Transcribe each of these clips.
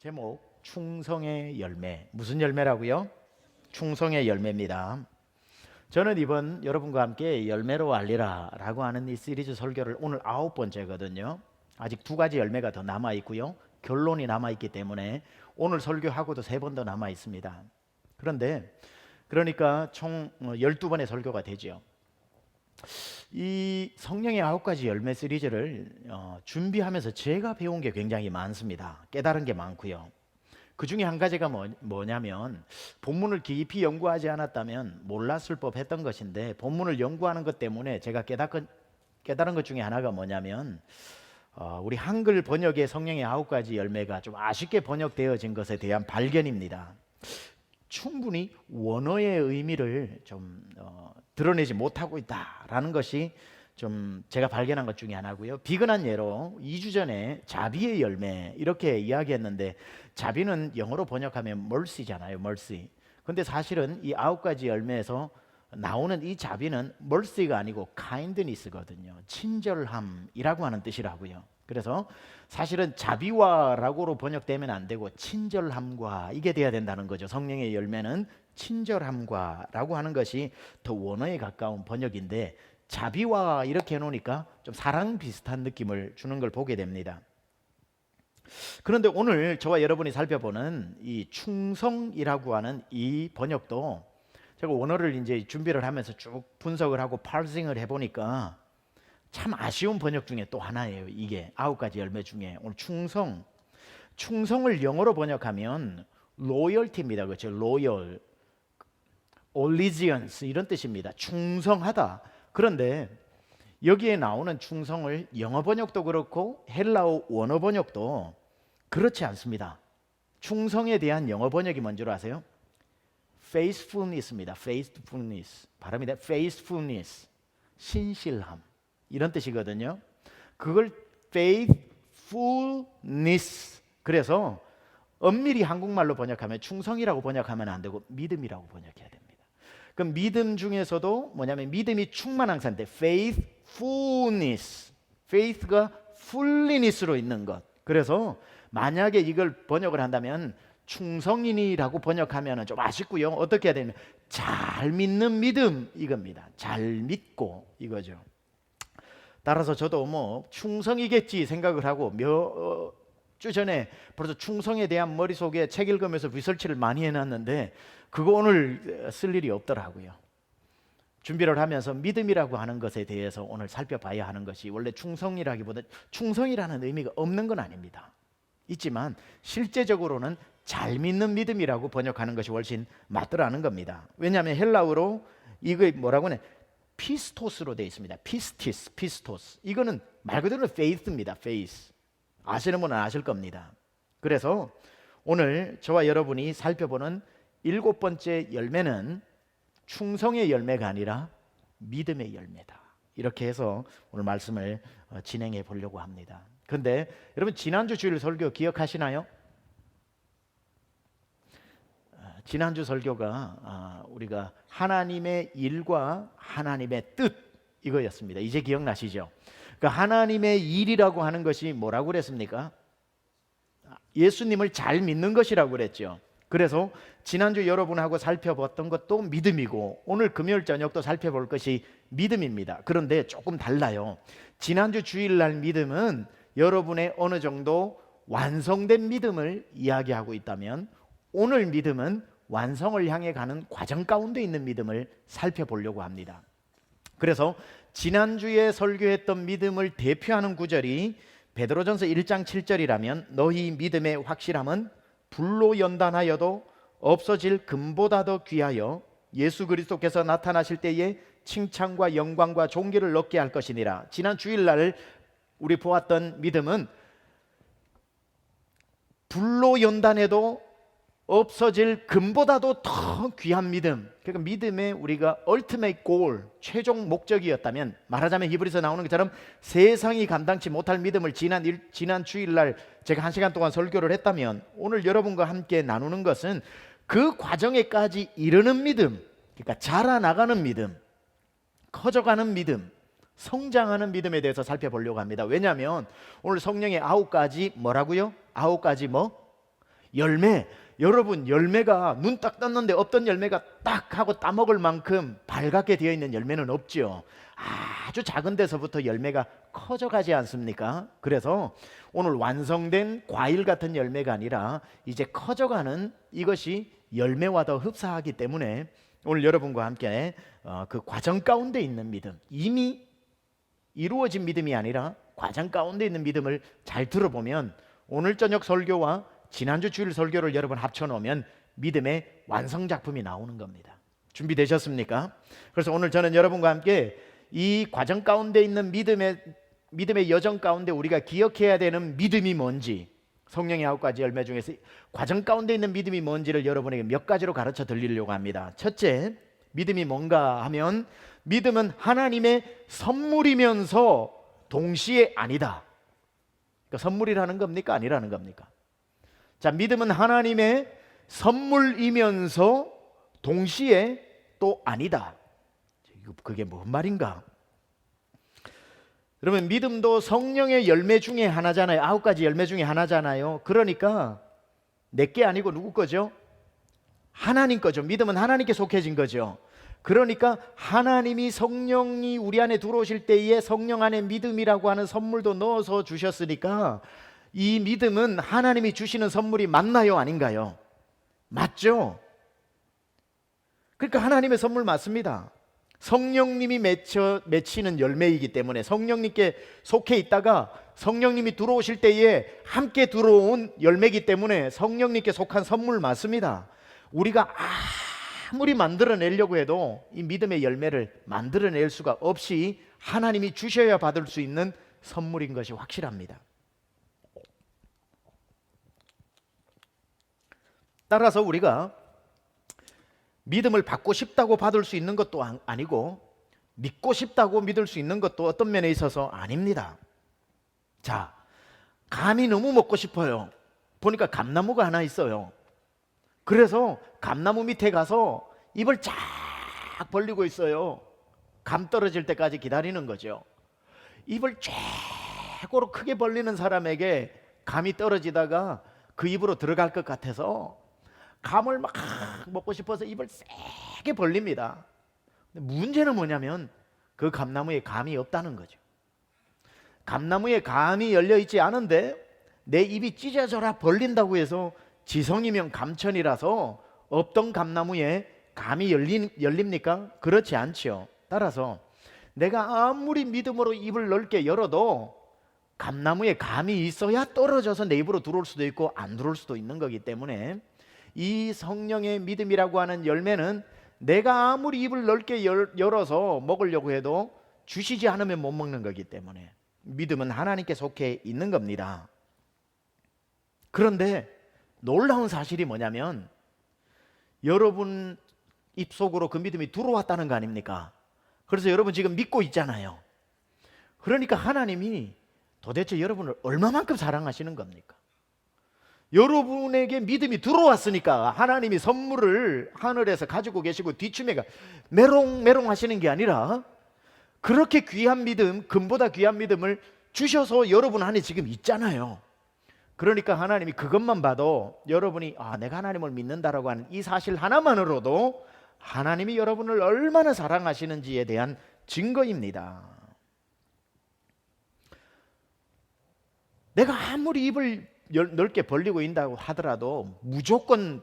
제목 충성의 열매. 무슨 열매라고요? 충성의 열매입니다. 저는 이번 여러분과 함께 열매로 알리라 라고 하는 이 시리즈 설교를 오늘 9번째거든요. 아직 2가지 열매가 더 남아 있고요, 결론이 남아 있기 때문에 오늘 설교하고도 3번 더 남아 있습니다. 그러니까 총 12번의 설교가 되죠. 이 성령의 9가지 열매 시리즈를 준비하면서 제가 배운 게 굉장히 많습니다. 깨달은 게 많고요. 그 중에 한 가지가 뭐냐면 본문을 깊이 연구하지 않았다면 몰랐을 법했던 것인데, 본문을 연구하는 것 때문에 제가 깨달은 것 중에 하나가 뭐냐면 우리 한글 번역의 성령의 9가지 열매가 좀 아쉽게 번역되어진 것에 대한 발견입니다. 충분히 원어의 의미를 좀 드러내지 못하고 있다라는 것이 좀 제가 발견한 것 중에 하나고요. 비근한 예로 2주 전에 자비의 열매 이렇게 이야기했는데, 자비는 영어로 번역하면 mercy잖아요. mercy. 근데 사실은 이 9가지 열매에서 나오는 이 자비는 mercy가 아니고 kindness거든요. 친절함이라고 하는 뜻이라고요. 그래서 사실은 자비와라고로 번역되면 안 되고 친절함과 이게 돼야 된다는 거죠. 성령의 열매는 친절함과라고 하는 것이 더 원어에 가까운 번역인데, 자비와 이렇게 해놓으니까 좀 사랑 비슷한 느낌을 주는 걸 보게 됩니다. 그런데 오늘 저와 여러분이 살펴보는 이 충성이라고 하는 이 번역도 제가 원어를 이제 준비를 하면서 쭉 분석을 하고 파싱을 해보니까 참 아쉬운 번역 중에 또 하나예요. 이게 9가지 열매 중에 오늘 충성을 영어로 번역하면 loyalty입니다. 그렇죠? loyal, allegiance 이런 뜻입니다. 충성하다. 그런데 여기에 나오는 충성을 영어 번역도 그렇고 헬라어 원어 번역도 그렇지 않습니다. 충성에 대한 영어 번역이 뭔지 아세요? faithfulness입니다. faithfulness. 발음이 faithfulness. 신실함. 이런 뜻이거든요. 그걸 faithfulness. 그래서 엄밀히 한국말로 번역하면 충성이라고 번역하면 안 되고 믿음이라고 번역해야 됩니다. 그럼 믿음 중에서도 뭐냐면 믿음이 충만한 상태, faithfulness. faith가 fulness로 있는 것. 그래서 만약에 이걸 번역을 한다면 충성인이라고 번역하면 좀 아쉽고요. 어떻게 해야 되냐면 잘 믿는 믿음 이겁니다. 잘 믿고 이거죠. 따라서 저도 뭐 충성이겠지 생각을 하고 몇 주 전에 벌써 충성에 대한 머릿속에 책 읽으면서 리서치를 많이 해놨는데 그거 오늘 쓸 일이 없더라고요. 준비를 하면서 믿음이라고 하는 것에 대해서 오늘 살펴봐야 하는 것이, 원래 충성이라기보다 충성이라는 의미가 없는 건 아닙니다. 있지만 실제적으로는 잘 믿는 믿음이라고 번역하는 것이 훨씬 맞더라는 겁니다. 왜냐하면 헬라어로 이거 뭐라고 하냐, 피스토스로 되어 있습니다. 피스토스. 이거는 말 그대로 faith입니다. faith. 아시는 분은 아실 겁니다. 그래서 오늘 저와 여러분이 살펴보는 7번째 열매는 충성의 열매가 아니라 믿음의 열매다. 이렇게 해서 오늘 말씀을 진행해 보려고 합니다. 그런데 여러분 지난주 주일 설교 기억하시나요? 지난주 설교가 우리가 하나님의 일과 하나님의 뜻 이거였습니다. 이제 기억나시죠? 그러니까 하나님의 일이라고 하는 것이 뭐라고 그랬습니까? 예수님을 잘 믿는 것이라고 그랬죠. 그래서 지난주 여러분하고 살펴봤던 것도 믿음이고 오늘 금요일 저녁도 살펴볼 것이 믿음입니다. 그런데 조금 달라요. 지난주 주일날 믿음은 여러분의 어느 정도 완성된 믿음을 이야기하고 있다면, 오늘 믿음은 완성을 향해 가는 과정 가운데 있는 믿음을 살펴보려고 합니다. 그래서 지난주에 설교했던 믿음을 대표하는 구절이 베드로전서 1장 7절이라면 너희 믿음의 확실함은 불로 연단하여도 없어질 금보다 더 귀하여 예수 그리스도께서 나타나실 때에 칭찬과 영광과 존귀를 얻게 할 것이니라. 지난 주일날 우리 보았던 믿음은 불로 연단해도 없어질 금보다도 더 귀한 믿음. 그러니까 믿음의 우리가 ultimate goal, 최종 목적이었다면, 말하자면 히브리서 나오는 것처럼 세상이 감당치 못할 믿음을 지난 주일날 제가 1시간 동안 설교를 했다면, 오늘 여러분과 함께 나누는 것은 그 과정에까지 이르는 믿음, 그러니까 자라나가는 믿음, 커져가는 믿음, 성장하는 믿음에 대해서 살펴보려고 합니다. 왜냐하면 오늘 성령의 9가지 뭐라고요? 9가지 뭐? 열매, 여러분 열매가 눈 딱 떴는데 없던 열매가 딱 하고 따먹을 만큼 발갛게 되어 있는 열매는 없죠. 아주 작은 데서부터 열매가 커져가지 않습니까? 그래서 오늘 완성된 과일 같은 열매가 아니라 이제 커져가는 이것이 열매와 더 흡사하기 때문에 오늘 여러분과 함께 그 과정 가운데 있는 믿음, 이미 이루어진 믿음이 아니라 과정 가운데 있는 믿음을 잘 들어보면 오늘 저녁 설교와 지난주 주일 설교를 여러분 합쳐놓으면 믿음의 완성작품이 나오는 겁니다. 준비되셨습니까? 그래서 오늘 저는 여러분과 함께 이 과정 가운데 있는 믿음의 여정 가운데 우리가 기억해야 되는 믿음이 뭔지, 성령의 9가지 열매 중에서 과정 가운데 있는 믿음이 뭔지를 여러분에게 몇 가지로 가르쳐 드리려고 합니다. 첫째, 믿음이 뭔가 하면 믿음은 하나님의 선물이면서 동시에 아니다. 그러니까 선물이라는 겁니까? 아니라는 겁니까? 자, 믿음은 하나님의 선물이면서 동시에 또 아니다. 그게 뭔 말인가? 그러면 믿음도 성령의 열매 중에 하나잖아요. 9가지 열매 중에 하나잖아요. 그러니까 내게 아니고 누구 거죠? 하나님 거죠. 믿음은 하나님께 속해진 거죠. 그러니까 하나님이 성령이 우리 안에 들어오실 때에 성령 안에 믿음이라고 하는 선물도 넣어서 주셨으니까 이 믿음은 하나님이 주시는 선물이 맞나요? 아닌가요? 맞죠? 그러니까 하나님의 선물 맞습니다. 성령님이 맺히는 열매이기 때문에 성령님께 속해 있다가 성령님이 들어오실 때에 함께 들어온 열매이기 때문에 성령님께 속한 선물 맞습니다. 우리가 아무리 만들어내려고 해도 이 믿음의 열매를 만들어낼 수가 없이 하나님이 주셔야 받을 수 있는 선물인 것이 확실합니다. 따라서 우리가 믿음을 받고 싶다고 받을 수 있는 것도 아니고 믿고 싶다고 믿을 수 있는 것도 어떤 면에 있어서 아닙니다. 자, 감이 너무 먹고 싶어요. 보니까 감나무가 하나 있어요. 그래서 감나무 밑에 가서 입을 쫙 벌리고 있어요. 감 떨어질 때까지 기다리는 거죠. 입을 최고로 크게 벌리는 사람에게 감이 떨어지다가 그 입으로 들어갈 것 같아서 감을 막 먹고 싶어서 입을 세게 벌립니다. 근데 문제는 뭐냐면 그 감나무에 감이 없다는 거죠. 감나무에 감이 열려있지 않은데 내 입이 찢어져라 벌린다고 해서 지성이면 감천이라서 없던 감나무에 감이 열립니까? 그렇지 않죠. 따라서 내가 아무리 믿음으로 입을 넓게 열어도 감나무에 감이 있어야 떨어져서 내 입으로 들어올 수도 있고 안 들어올 수도 있는 거기 때문에 이 성령의 믿음이라고 하는 열매는 내가 아무리 입을 넓게 열어서 먹으려고 해도 주시지 않으면 못 먹는 거기 때문에 믿음은 하나님께 속해 있는 겁니다. 그런데 놀라운 사실이 뭐냐면 여러분 입속으로 그 믿음이 들어왔다는 거 아닙니까? 그래서 여러분 지금 믿고 있잖아요. 그러니까 하나님이 도대체 여러분을 얼마만큼 사랑하시는 겁니까? 여러분에게 믿음이 들어왔으니까 하나님이 선물을 하늘에서 가지고 계시고 뒷춤에가 메롱메롱 하시는 게 아니라 그렇게 귀한 믿음, 금보다 귀한 믿음을 주셔서 여러분 안에 지금 있잖아요. 그러니까 하나님이 그것만 봐도 여러분이 내가 하나님을 믿는다라고 하는 이 사실 하나만으로도 하나님이 여러분을 얼마나 사랑하시는지에 대한 증거입니다. 내가 아무리 입을 넓게 벌리고 있다고 하더라도 무조건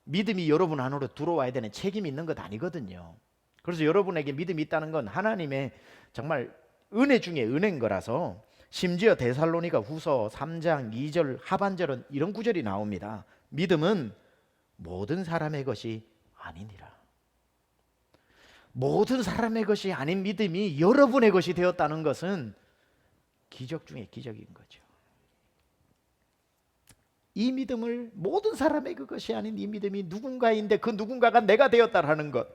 믿음이 여러분 안으로 들어와야 되는 책임이 있는 것 아니거든요. 그래서 여러분에게 믿음이 있다는 건 하나님의 정말 은혜 중에 은혜인 거라서 심지어 데살로니가 후서 3장 2절 하반절은 이런 구절이 나옵니다. 믿음은 모든 사람의 것이 아니니라. 모든 사람의 것이 아닌 믿음이 여러분의 것이 되었다는 것은 기적 중에 기적인 거죠. 이 믿음을 모든 사람의 그것이 아닌 이 믿음이 누군가인데 그 누군가가 내가 되었다라는 것,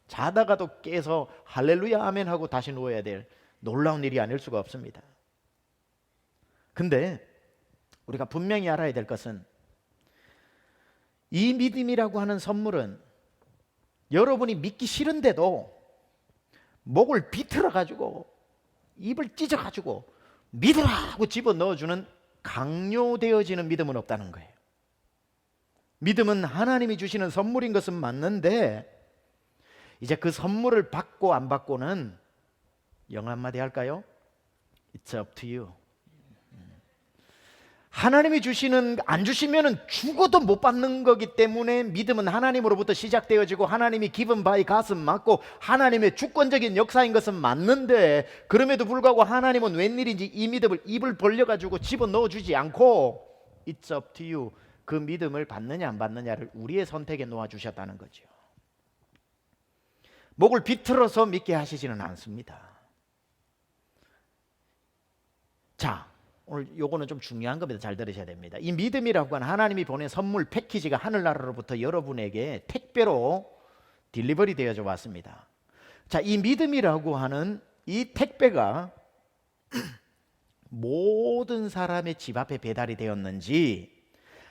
자다가도 깨서 할렐루야 아멘 하고 다시 누워야 될 놀라운 일이 아닐 수가 없습니다. 근데 우리가 분명히 알아야 될 것은 이 믿음이라고 하는 선물은 여러분이 믿기 싫은데도 목을 비틀어 가지고 입을 찢어 가지고 믿으라 하고 집어넣어주는 강요되어지는 믿음은 없다는 거예요. 믿음은 하나님이 주시는 선물인 것은 맞는데 이제 그 선물을 받고 안 받고는 영어 한마디 할까요? It's up to you. 하나님이 주시는, 안 주시면은 죽어도 못 받는 거기 때문에 믿음은 하나님으로부터 시작되어지고 하나님이 기분 바이 가슴 맞고 하나님의 주권적인 역사인 것은 맞는데, 그럼에도 불구하고 하나님은 웬일인지 이 믿음을 입을 벌려가지고 집어넣어 주지 않고 It's up to you, 그 믿음을 받느냐 안 받느냐를 우리의 선택에 놓아주셨다는 거죠. 목을 비틀어서 믿게 하시지는 않습니다. 자, 오늘 요거는 좀 중요한 겁니다. 잘 들으셔야 됩니다. 이 믿음이라고 하는 하나님이 보낸 선물 패키지가 하늘나라로부터 여러분에게 택배로 딜리버리 되어져 왔습니다. 자, 이 믿음이라고 하는 이 택배가 모든 사람의 집 앞에 배달이 되었는지,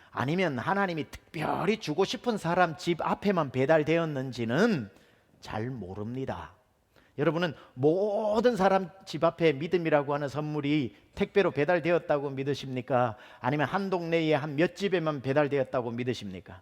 아니면 하나님이 특별히 주고 싶은 사람 집 앞에만 배달되었는지는 잘 모릅니다. 여러분은 모든 사람 집 앞에 믿음이라고 하는 선물이 택배로 배달되었다고 믿으십니까? 아니면 한 동네에 한 몇 집에만 배달되었다고 믿으십니까?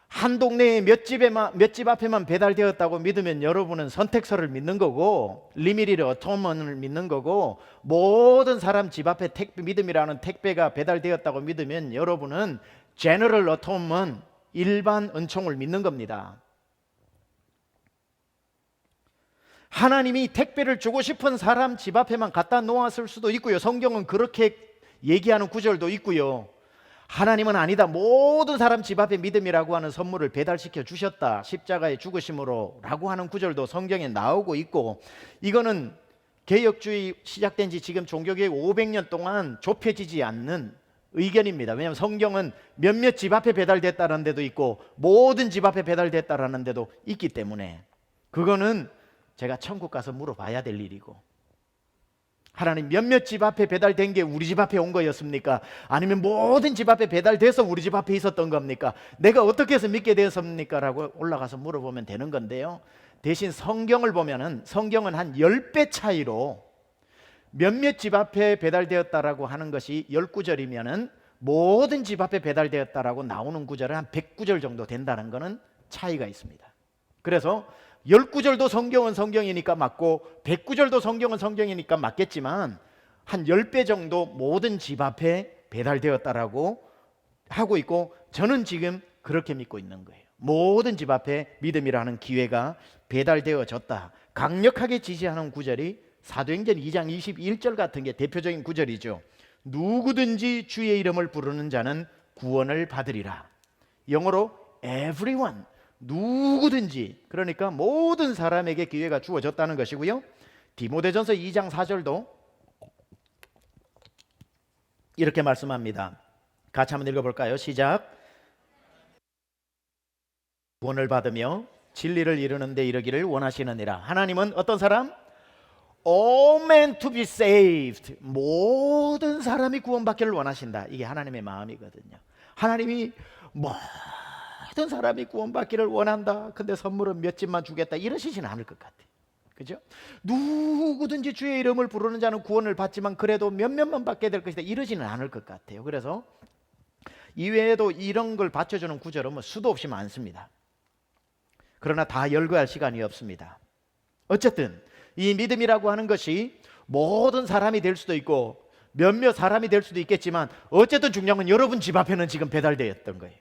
한 동네에 몇 집 앞에만 배달되었다고 믿으면 여러분은 선택서를 믿는 거고, 리미리를 어토먼을 믿는 거고, 모든 사람 집 앞에 믿음이라는 택배가 배달되었다고 믿으면 여러분은 제너럴 어토먼, 일반 은총을 믿는 겁니다. 하나님이 택배를 주고 싶은 사람 집 앞에만 갖다 놓았을 수도 있고요. 성경은 그렇게 얘기하는 구절도 있고요. 하나님은 아니다, 모든 사람 집 앞에 믿음이라고 하는 선물을 배달시켜 주셨다, 십자가의 죽으심으로 라고 하는 구절도 성경에 나오고 있고, 이거는 개혁주의 시작된 지 지금 종교개혁 500년 동안 좁혀지지 않는 의견입니다. 왜냐하면 성경은 몇몇 집 앞에 배달됐다는 데도 있고 모든 집 앞에 배달됐다는 데도 있기 때문에 그거는 제가 천국 가서 물어봐야 될 일이고, 하나님 몇몇 집 앞에 배달된 게 우리 집 앞에 온 거였습니까? 아니면 모든 집 앞에 배달돼서 우리 집 앞에 있었던 겁니까? 내가 어떻게 해서 믿게 되었습니까? 라고 올라가서 물어보면 되는 건데요, 대신 성경을 보면은 성경은 한 10배 차이로 몇몇 집 앞에 배달되었다라고 하는 것이 10구절이면은 모든 집 앞에 배달되었다라고 나오는 구절은 한 100구절 정도 된다는 것은 차이가 있습니다. 그래서 10구절도 성경은 성경이니까 맞고 100구절도 성경은 성경이니까 맞겠지만 한 10배 정도 모든 집 앞에 배달되었다라고 하고 있고, 저는 지금 그렇게 믿고 있는 거예요. 모든 집 앞에 믿음이라는 기회가 배달되어졌다. 강력하게 지지하는 구절이 사도행전 2장 21절 같은 게 대표적인 구절이죠. 누구든지 주의 이름을 부르는 자는 구원을 받으리라. 영어로 everyone, 누구든지, 그러니까 모든 사람에게 기회가 주어졌다는 것이고요. 디모데전서 2장 4절도 이렇게 말씀합니다. 같이 한번 읽어볼까요? 시작. 구원을 받으며 진리를 이루는 데 이르기를 원하시느니라. 하나님은 어떤 사람? All men to be saved, 모든 사람이 구원받기를 원하신다. 이게 하나님의 마음이거든요. 하나님이 모든 사람이 구원받기를 원한다, 근데 선물은 몇 집만 주겠다, 이러시지는 않을 것 같아요. 그죠? 누구든지 주의 이름을 부르는 자는 구원을 받지만 그래도 몇몇만 받게 될 것이다, 이러지는 않을 것 같아요. 그래서 이외에도 이런 걸 받쳐주는 구절은 뭐 수도 없이 많습니다. 그러나 다 열거할 시간이 없습니다. 어쨌든 이 믿음이라고 하는 것이 모든 사람이 될 수도 있고 몇몇 사람이 될 수도 있겠지만, 어쨌든 중요한 건 여러분 집 앞에는 지금 배달되었던 거예요.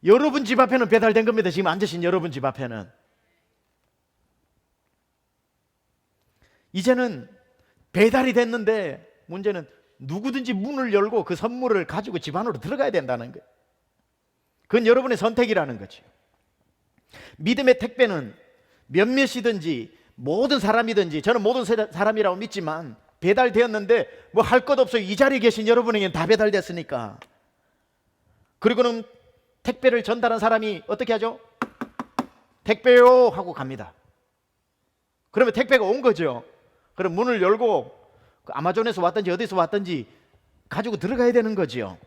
여러분 집 앞에는 배달된 겁니다. 지금 앉으신 여러분 집 앞에는. 이제는 배달이 됐는데 문제는 누구든지 문을 열고 그 선물을 가지고 집 안으로 들어가야 된다는 거예요. 그건 여러분의 선택이라는 거죠. 믿음의 택배는 몇몇이든지 모든 사람이든지, 저는 모든 사람이라고 믿지만 배달되었는데 뭐 할 것 없어요. 이 자리에 계신 여러분에게는 다 배달됐으니까. 그리고는 택배를 전달한 사람이 어떻게 하죠? 택배요 하고 갑니다. 그러면 택배가 온 거죠. 그럼 문을 열고 아마존에서 왔든지 어디서 왔든지 가지고 들어가야 되는 거죠.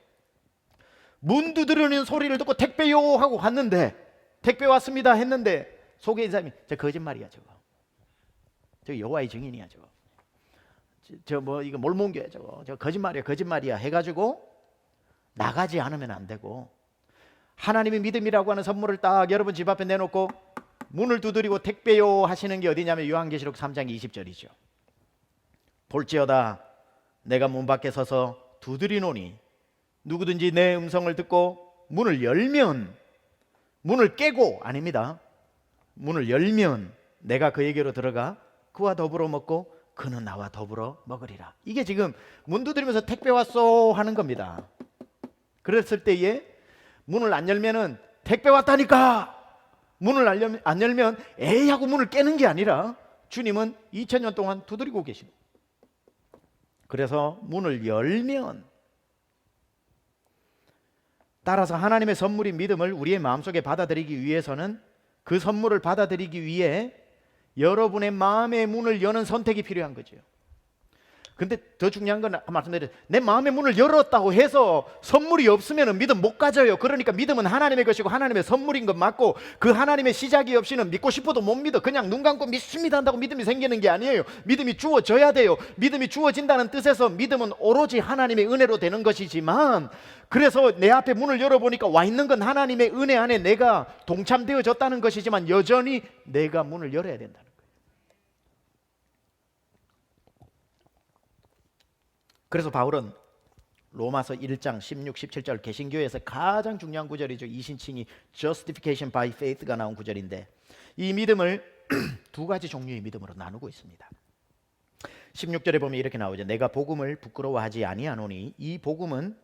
문 두드리는 소리를 듣고 택배요 하고 갔는데, 택배 왔습니다 했는데 속에 있는 사람이 저 거짓말이야, 저 여호와의 증인이야, 저 뭐 이거 몰몬교야, 저 거짓말이야 해가지고 나가지 않으면 안 되고, 하나님의 믿음이라고 하는 선물을 딱 여러분 집 앞에 내놓고 문을 두드리고 택배요 하시는 게 어디냐면 요한계시록 3장 20절이죠. 볼지어다 내가 문 밖에 서서 두드리노니 누구든지 내 음성을 듣고 문을 열면, 문을 깨고 아닙니다, 문을 열면 내가 그에게로 들어가 그와 더불어 먹고 그는 나와 더불어 먹으리라. 이게 지금 문 두드리면서 택배 왔소 하는 겁니다. 그랬을 때에 문을 안 열면은 택배 왔다니까, 문을 안 열면 에이 하고 문을 깨는 게 아니라 주님은 2000년 동안 두드리고 계십니다. 그래서 문을 열면, 따라서 하나님의 선물인 믿음을 우리의 마음속에 받아들이기 위해서는, 그 선물을 받아들이기 위해 여러분의 마음의 문을 여는 선택이 필요한 거죠. 근데 더 중요한 건 말씀드려요. 내 마음의 문을 열었다고 해서 선물이 없으면 믿음 못 가져요. 그러니까 믿음은 하나님의 것이고 하나님의 선물인 것 맞고, 그 하나님의 시작이 없이는 믿고 싶어도 못 믿어. 그냥 눈 감고 믿습니다 한다고 믿음이 생기는 게 아니에요. 믿음이 주어져야 돼요. 믿음이 주어진다는 뜻에서 믿음은 오로지 하나님의 은혜로 되는 것이지만, 그래서 내 앞에 문을 열어보니까 와 있는 건 하나님의 은혜 안에 내가 동참되어졌다는 것이지만 여전히 내가 문을 열어야 된다는 거예요. 그래서 바울은 로마서 1장 16, 17절 개신교에서 가장 중요한 구절이죠. 이신칭이 justification by faith가 나온 구절인데, 이 믿음을 두 가지 종류의 믿음으로 나누고 있습니다. 16절에 보면 이렇게 나오죠. 내가 복음을 부끄러워하지 아니하노니 이 복음은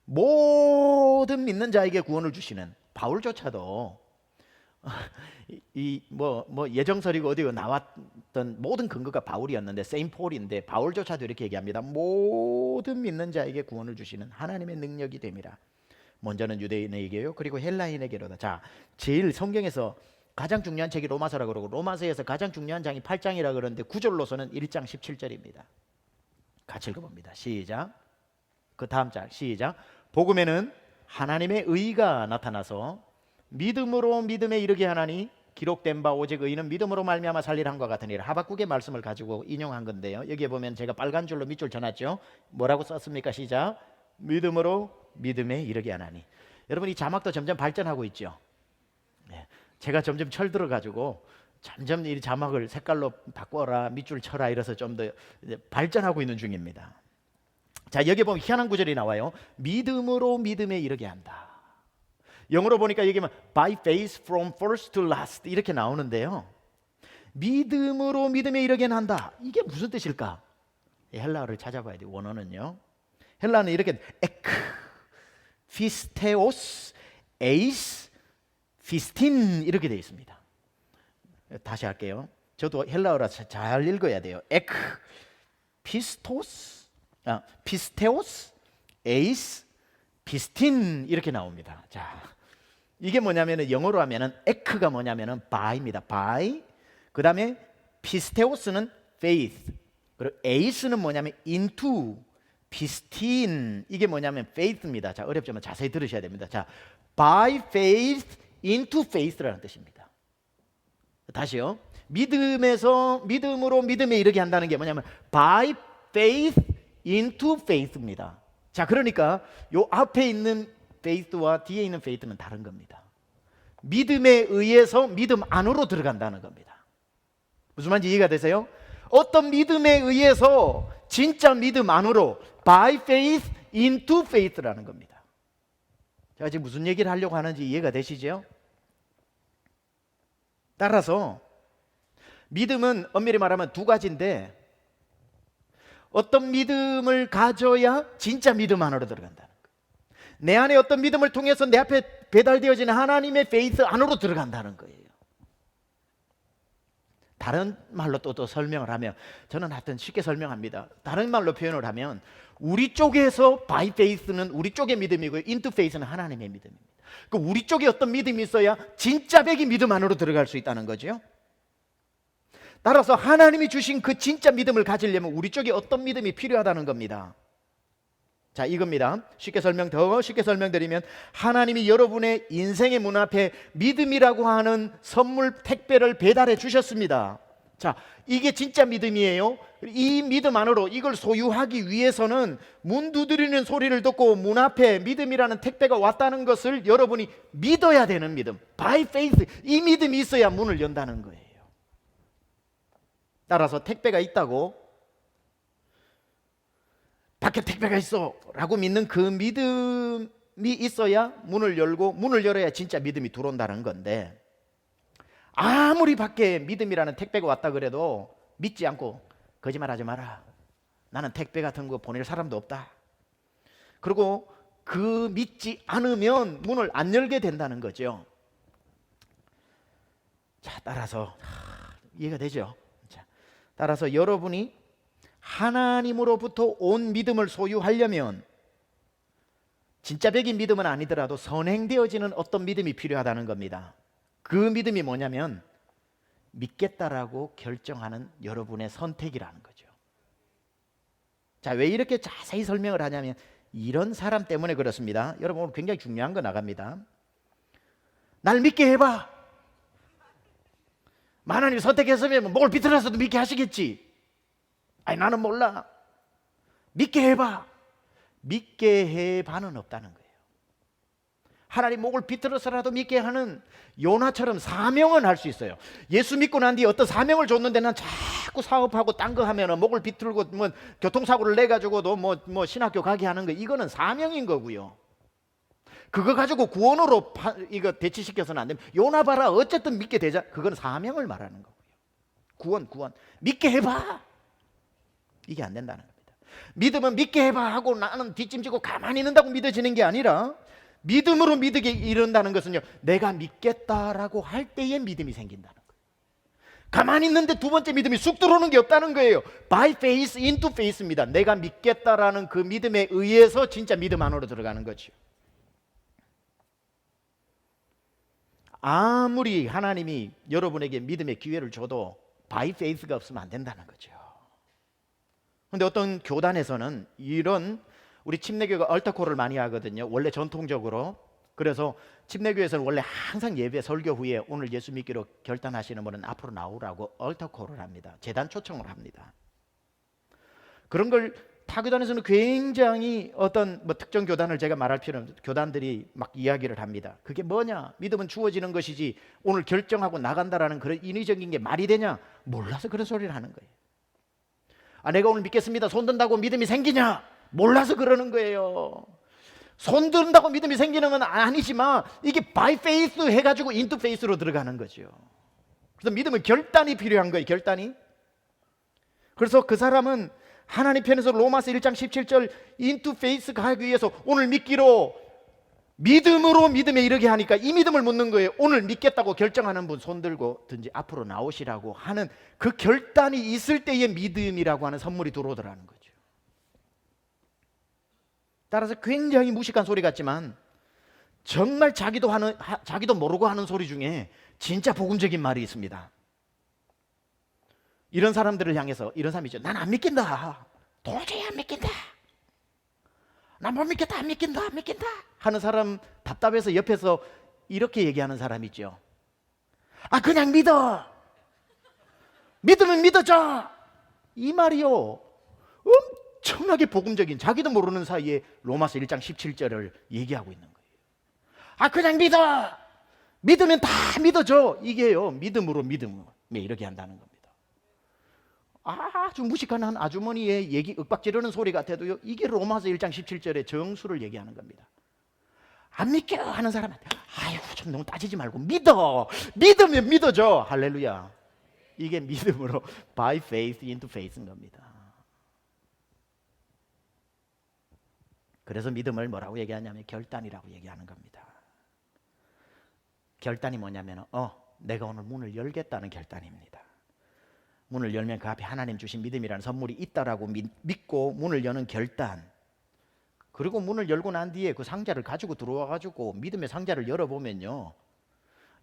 모든 믿는 자에게 구원을 주시는, 바울조차도 예정설이고 어디 나왔던 모든 근거가 바울이었는데 세인폴인데, 바울조차도 이렇게 얘기합니다. 모든 믿는 자에게 구원을 주시는 하나님의 능력이 됨이라. 먼저는 유대인에게요 그리고 헬라인에게로다. 자, 제일 성경에서 가장 중요한 책이 로마서라고 그러고, 로마서에서 가장 중요한 장이 8장이라 그러는데 구절로서는 1장 17절입니다. 같이 읽어봅니다. 시작. 그 다음 장 시작. 복음에는 하나님의 의가 나타나서 믿음으로 믿음에 이르게 하나니 기록된 바 오직 의인은 믿음으로 말미암아 살리라 함과 같으니라. 하박국의 말씀을 가지고 인용한 건데요. 여기에 보면 제가 빨간 줄로 밑줄 쳐놨죠. 뭐라고 썼습니까? 시작. 믿음으로 믿음에 이르게 하나니. 여러분, 이 자막도 점점 발전하고 있죠. 네. 제가 점점 철들어가지고 점점 이 자막을 색깔로 바꿔라, 밑줄 쳐라 이래서 좀 더 발전하고 있는 중입니다. 자, 여기 보면 희한한 구절이 나와요. 믿음으로 믿음에 이르게 한다. 영어로 보니까 여기 by faith from first to last 이렇게 나오는데요. 믿음으로 믿음에 이르게 한다. 이게 무슨 뜻일까? 헬라어를 찾아봐야 돼요. 원어는요. 헬라어는 이렇게 에크, 피스테오스, 에이스, 피스틴 이렇게 되어 있습니다. 다시 할게요. 저도 헬라어라 잘 읽어야 돼요. 에크, 피스테오스, 에이스, 피스틴 이렇게 나옵니다. 자, 이게 뭐냐면은 영어로 하면은 에크가 뭐냐면은 by입니다. by. 그다음에 피스테오스는 faith. 그리고 에이스는 뭐냐면 into. 피스틴 이게 뭐냐면 faith입니다. 자, 어렵지만 자세히 들으셔야 됩니다. 자, by faith into faith라는 뜻입니다. 다시요. 믿음으로 믿음에 이르게 한다는 게 뭐냐면 by faith into faith입니다. 자, 그러니까 요 앞에 있는 faith와 뒤에 있는 faith는 다른 겁니다. 믿음에 의해서 믿음 안으로 들어간다는 겁니다. 무슨 말인지 이해가 되세요? 어떤 믿음에 의해서 진짜 믿음 안으로 by faith into faith라는 겁니다. 제가 지금 무슨 얘기를 하려고 하는지 이해가 되시죠? 따라서 믿음은 엄밀히 말하면 두 가지인데, 어떤 믿음을 가져야 진짜 믿음 안으로 들어간다는 거예요. 내 안에 어떤 믿음을 통해서 내 앞에 배달되어지는 하나님의 페이스 안으로 들어간다는 거예요. 다른 말로 또 설명을 하면, 저는 하여튼 쉽게 설명합니다. 다른 말로 표현을 하면 우리 쪽에서 by faith는 우리 쪽의 믿음이고요, into faith는 하나님의 믿음입니다. 그 우리 쪽에 어떤 믿음이 있어야 진짜 백이 믿음 안으로 들어갈 수 있다는 거죠. 따라서 하나님이 주신 그 진짜 믿음을 가지려면 우리 쪽에 어떤 믿음이 필요하다는 겁니다. 자, 이겁니다. 더 쉽게 설명드리면, 하나님이 여러분의 인생의 문 앞에 믿음이라고 하는 선물 택배를 배달해 주셨습니다. 자, 이게 진짜 믿음이에요. 이 믿음 안으로 이걸 소유하기 위해서는 문 두드리는 소리를 듣고 문 앞에 믿음이라는 택배가 왔다는 것을 여러분이 믿어야 되는 믿음. By faith. 이 믿음이 있어야 문을 연다는 거예요. 따라서 택배가 있다고 밖에 택배가 있어 라고 믿는 그 믿음이 있어야 문을 열고 문을 열어야 진짜 믿음이 들어온다는 건데, 아무리 밖에 믿음이라는 택배가 왔다 그래도 믿지 않고 거짓말하지 마라. 나는 택배 같은 거 보낼 사람도 없다. 그리고 그 믿지 않으면 문을 안 열게 된다는 거죠. 자, 따라서 이해가 되죠? 자, 따라서 여러분이 하나님으로부터 온 믿음을 소유하려면 진짜 백인 믿음은 아니더라도 선행되어지는 어떤 믿음이 필요하다는 겁니다. 그 믿음이 뭐냐면 믿겠다라고 결정하는 여러분의 선택이라는 거죠. 자, 왜 이렇게 자세히 설명을 하냐면 이런 사람 때문에 그렇습니다. 여러분, 오늘 굉장히 중요한 거 나갑니다. 날 믿게 해봐. 하나님이 선택했으면 목을 비틀어서도 믿게 하시겠지. 아니, 나는 몰라. 믿게 해봐. 믿게 해봐는 없다는 거예요. 하나님 목을 비틀어서라도 믿게 하는 요나처럼 사명은 할 수 있어요. 예수 믿고 난 뒤에 어떤 사명을 줬는데 난 자꾸 사업하고 딴 거 하면 목을 비틀고 뭐 교통사고를 내가지고도 뭐 신학교 가게 하는 거, 이거는 사명인 거고요. 그거 가지고 구원으로 이거 대치시켜서는 안 됩니다. 요나 봐라, 어쨌든 믿게 되자. 그건 사명을 말하는 거고요. 구원 믿게 해봐. 이게 안 된다는 겁니다. 믿음은 믿게 해봐 하고 나는 뒷짐지고 가만히 있는다고 믿어지는 게 아니라, 믿음으로 믿게 이른다는 것은요, 내가 믿겠다라고 할 때에 믿음이 생긴다는 거예요. 가만히 있는데 두 번째 믿음이 쑥 들어오는 게 없다는 거예요. By faith into faith입니다. 내가 믿겠다라는 그 믿음에 의해서 진짜 믿음 안으로 들어가는 거죠. 아무리 하나님이 여러분에게 믿음의 기회를 줘도 by faith가 없으면 안 된다는 거죠. 그런데 어떤 교단에서는 이런, 우리 침례교가 얼터콜을 많이 하거든요. 원래 전통적으로. 그래서 침례교에서는 원래 항상 예배 설교 후에 오늘 예수 믿기로 결단하시는 분은 앞으로 나오라고 얼터콜을 합니다. 재단 초청을 합니다. 그런 걸 타교단에서는 굉장히 어떤 특정 교단을 제가 말할 필요는 없는데 교단들이 막 이야기를 합니다. 그게 뭐냐? 믿음은 주어지는 것이지 오늘 결정하고 나간다라는 그런 인위적인 게 말이 되냐? 몰라서 그런 소리를 하는 거예요. 아, 내가 오늘 믿겠습니다. 손 든다고 믿음이 생기냐? 몰라서 그러는 거예요. 손 든다고 믿음이 생기는 건 아니지만 이게 by faith 해가지고 into faith로 들어가는 거죠. 그래서 믿음은 결단이 필요한 거예요. 결단이. 그래서 그 사람은 하나님 편에서 로마서 1장 17절 into faith 가기 위해서 오늘 믿기로 믿음으로 믿음에 이르게 하니까 이 믿음을 묻는 거예요. 오늘 믿겠다고 결정하는 분 손 들고 든지 앞으로 나오시라고 하는 그 결단이 있을 때의 믿음이라고 하는 선물이 들어오더라는 거죠. 따라서 굉장히 무식한 소리 같지만 정말 자기도 모르고 하는 소리 중에 진짜 복음적인 말이 있습니다. 이런 사람들을 향해서 이런 사람이 있죠. 난 안 믿긴다. 도저히 안 믿긴다. 난 못 믿겠다. 안 믿긴다. 하는 사람 답답해서 옆에서 이렇게 얘기하는 사람 있죠. 아, 그냥 믿어. 믿으면 믿어줘. 이 말이요, 엄청나게 복음적인, 자기도 모르는 사이에 로마서 1장 17절을 얘기하고 있는 거예요. 아, 그냥 믿어. 믿으면 다 믿어줘. 이게요, 믿음으로 믿음에 이렇게 한다는 겁니다. 아주 무식한 한 아주머니의 얘기, 윽박지르는 소리 같아도요, 이게 로마서 1장 17절의 정수를 얘기하는 겁니다. 안 믿게 하는 사람한테 아유, 좀 너무 따지지 말고 믿어. 믿으면 믿어줘. 할렐루야. 이게 믿음으로 by faith into faith인 겁니다. 그래서 믿음을 뭐라고 얘기하냐면 결단이라고 얘기하는 겁니다. 결단이 뭐냐면 내가 오늘 문을 열겠다는 결단입니다. 문을 열면 그 앞에 하나님 주신 믿음이라는 선물이 있다라고 믿고 문을 여는 결단. 그리고 문을 열고 난 뒤에 그 상자를 가지고 들어와가지고 믿음의 상자를 열어보면요,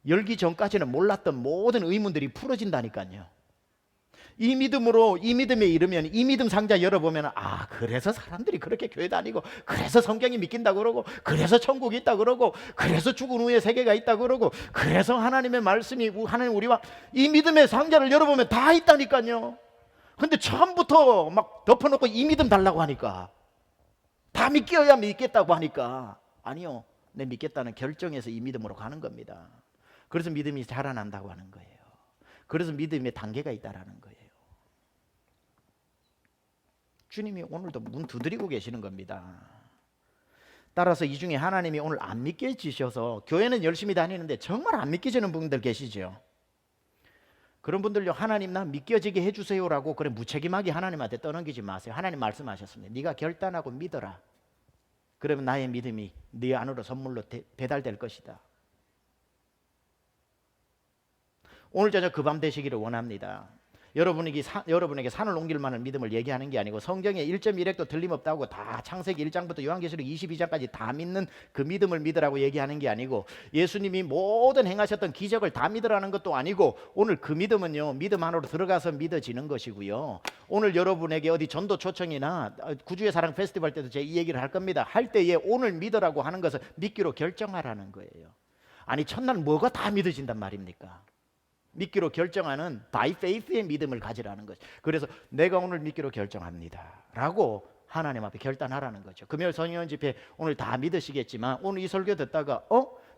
열기 전까지는 몰랐던 모든 의문들이 풀어진다니까요. 이 믿음으로 이 믿음에 이르면 이 믿음 상자 열어보면 아 그래서 사람들이 그렇게 교회 다니고 그래서 성경이 믿긴다 그러고 그래서 천국이 있다 그러고 그래서 죽은 후에 세계가 있다 그러고 그래서 하나님의 말씀이 하나님 우리와 이 믿음의 상자를 열어보면 다 있다니까요. 근데 처음부터 막 덮어놓고 이 믿음 달라고 하니까 다 믿겨야 믿겠다고 하니까 아니요, 내 믿겠다는 결정에서 이 믿음으로 가는 겁니다. 그래서 믿음이 자라난다고 하는 거예요. 그래서 믿음의 단계가 있다라는 거예요. 주님이 오늘도 문 두드리고 계시는 겁니다. 따라서 이 중에 하나님이 오늘 안 믿겨지셔서 교회는 열심히 다니는데 정말 안 믿겨지는 분들 계시죠. 그런 분들요, 하나님 나 믿겨지게 해주세요라고 그래 무책임하게 하나님한테 떠넘기지 마세요. 하나님 말씀하셨습니다. 네가 결단하고 믿어라. 그러면 나의 믿음이 네 안으로 선물로 배달될 것이다. 오늘 저녁 그 밤 되시기를 원합니다. 여러분에게 산을 옮길 만한 믿음을 얘기하는 게 아니고 성경에 1.1핵도 틀림없다고 다 창세기 1장부터 요한계시록 22장까지 다 믿는 그 믿음을 믿으라고 얘기하는 게 아니고 예수님이 모든 행하셨던 기적을 다 믿으라는 것도 아니고 오늘 그 믿음은요, 믿음 안으로 들어가서 믿어지는 것이고요. 오늘 여러분에게 어디 전도 초청이나 구주의 사랑 페스티벌 때도 제가 이 얘기를 할 겁니다. 할 때에 오늘 믿으라고 하는 것을 믿기로 결정하라는 거예요. 아니 첫날 뭐가 다 믿어진단 말입니까? 믿기로 결정하는 by faith의 믿음을 가지라는 거죠. 그래서 내가 오늘 믿기로 결정합니다 라고 하나님 앞에 결단하라는 거죠. 금요일 성령 집회 오늘 다 믿으시겠지만 오늘 이 설교 듣다가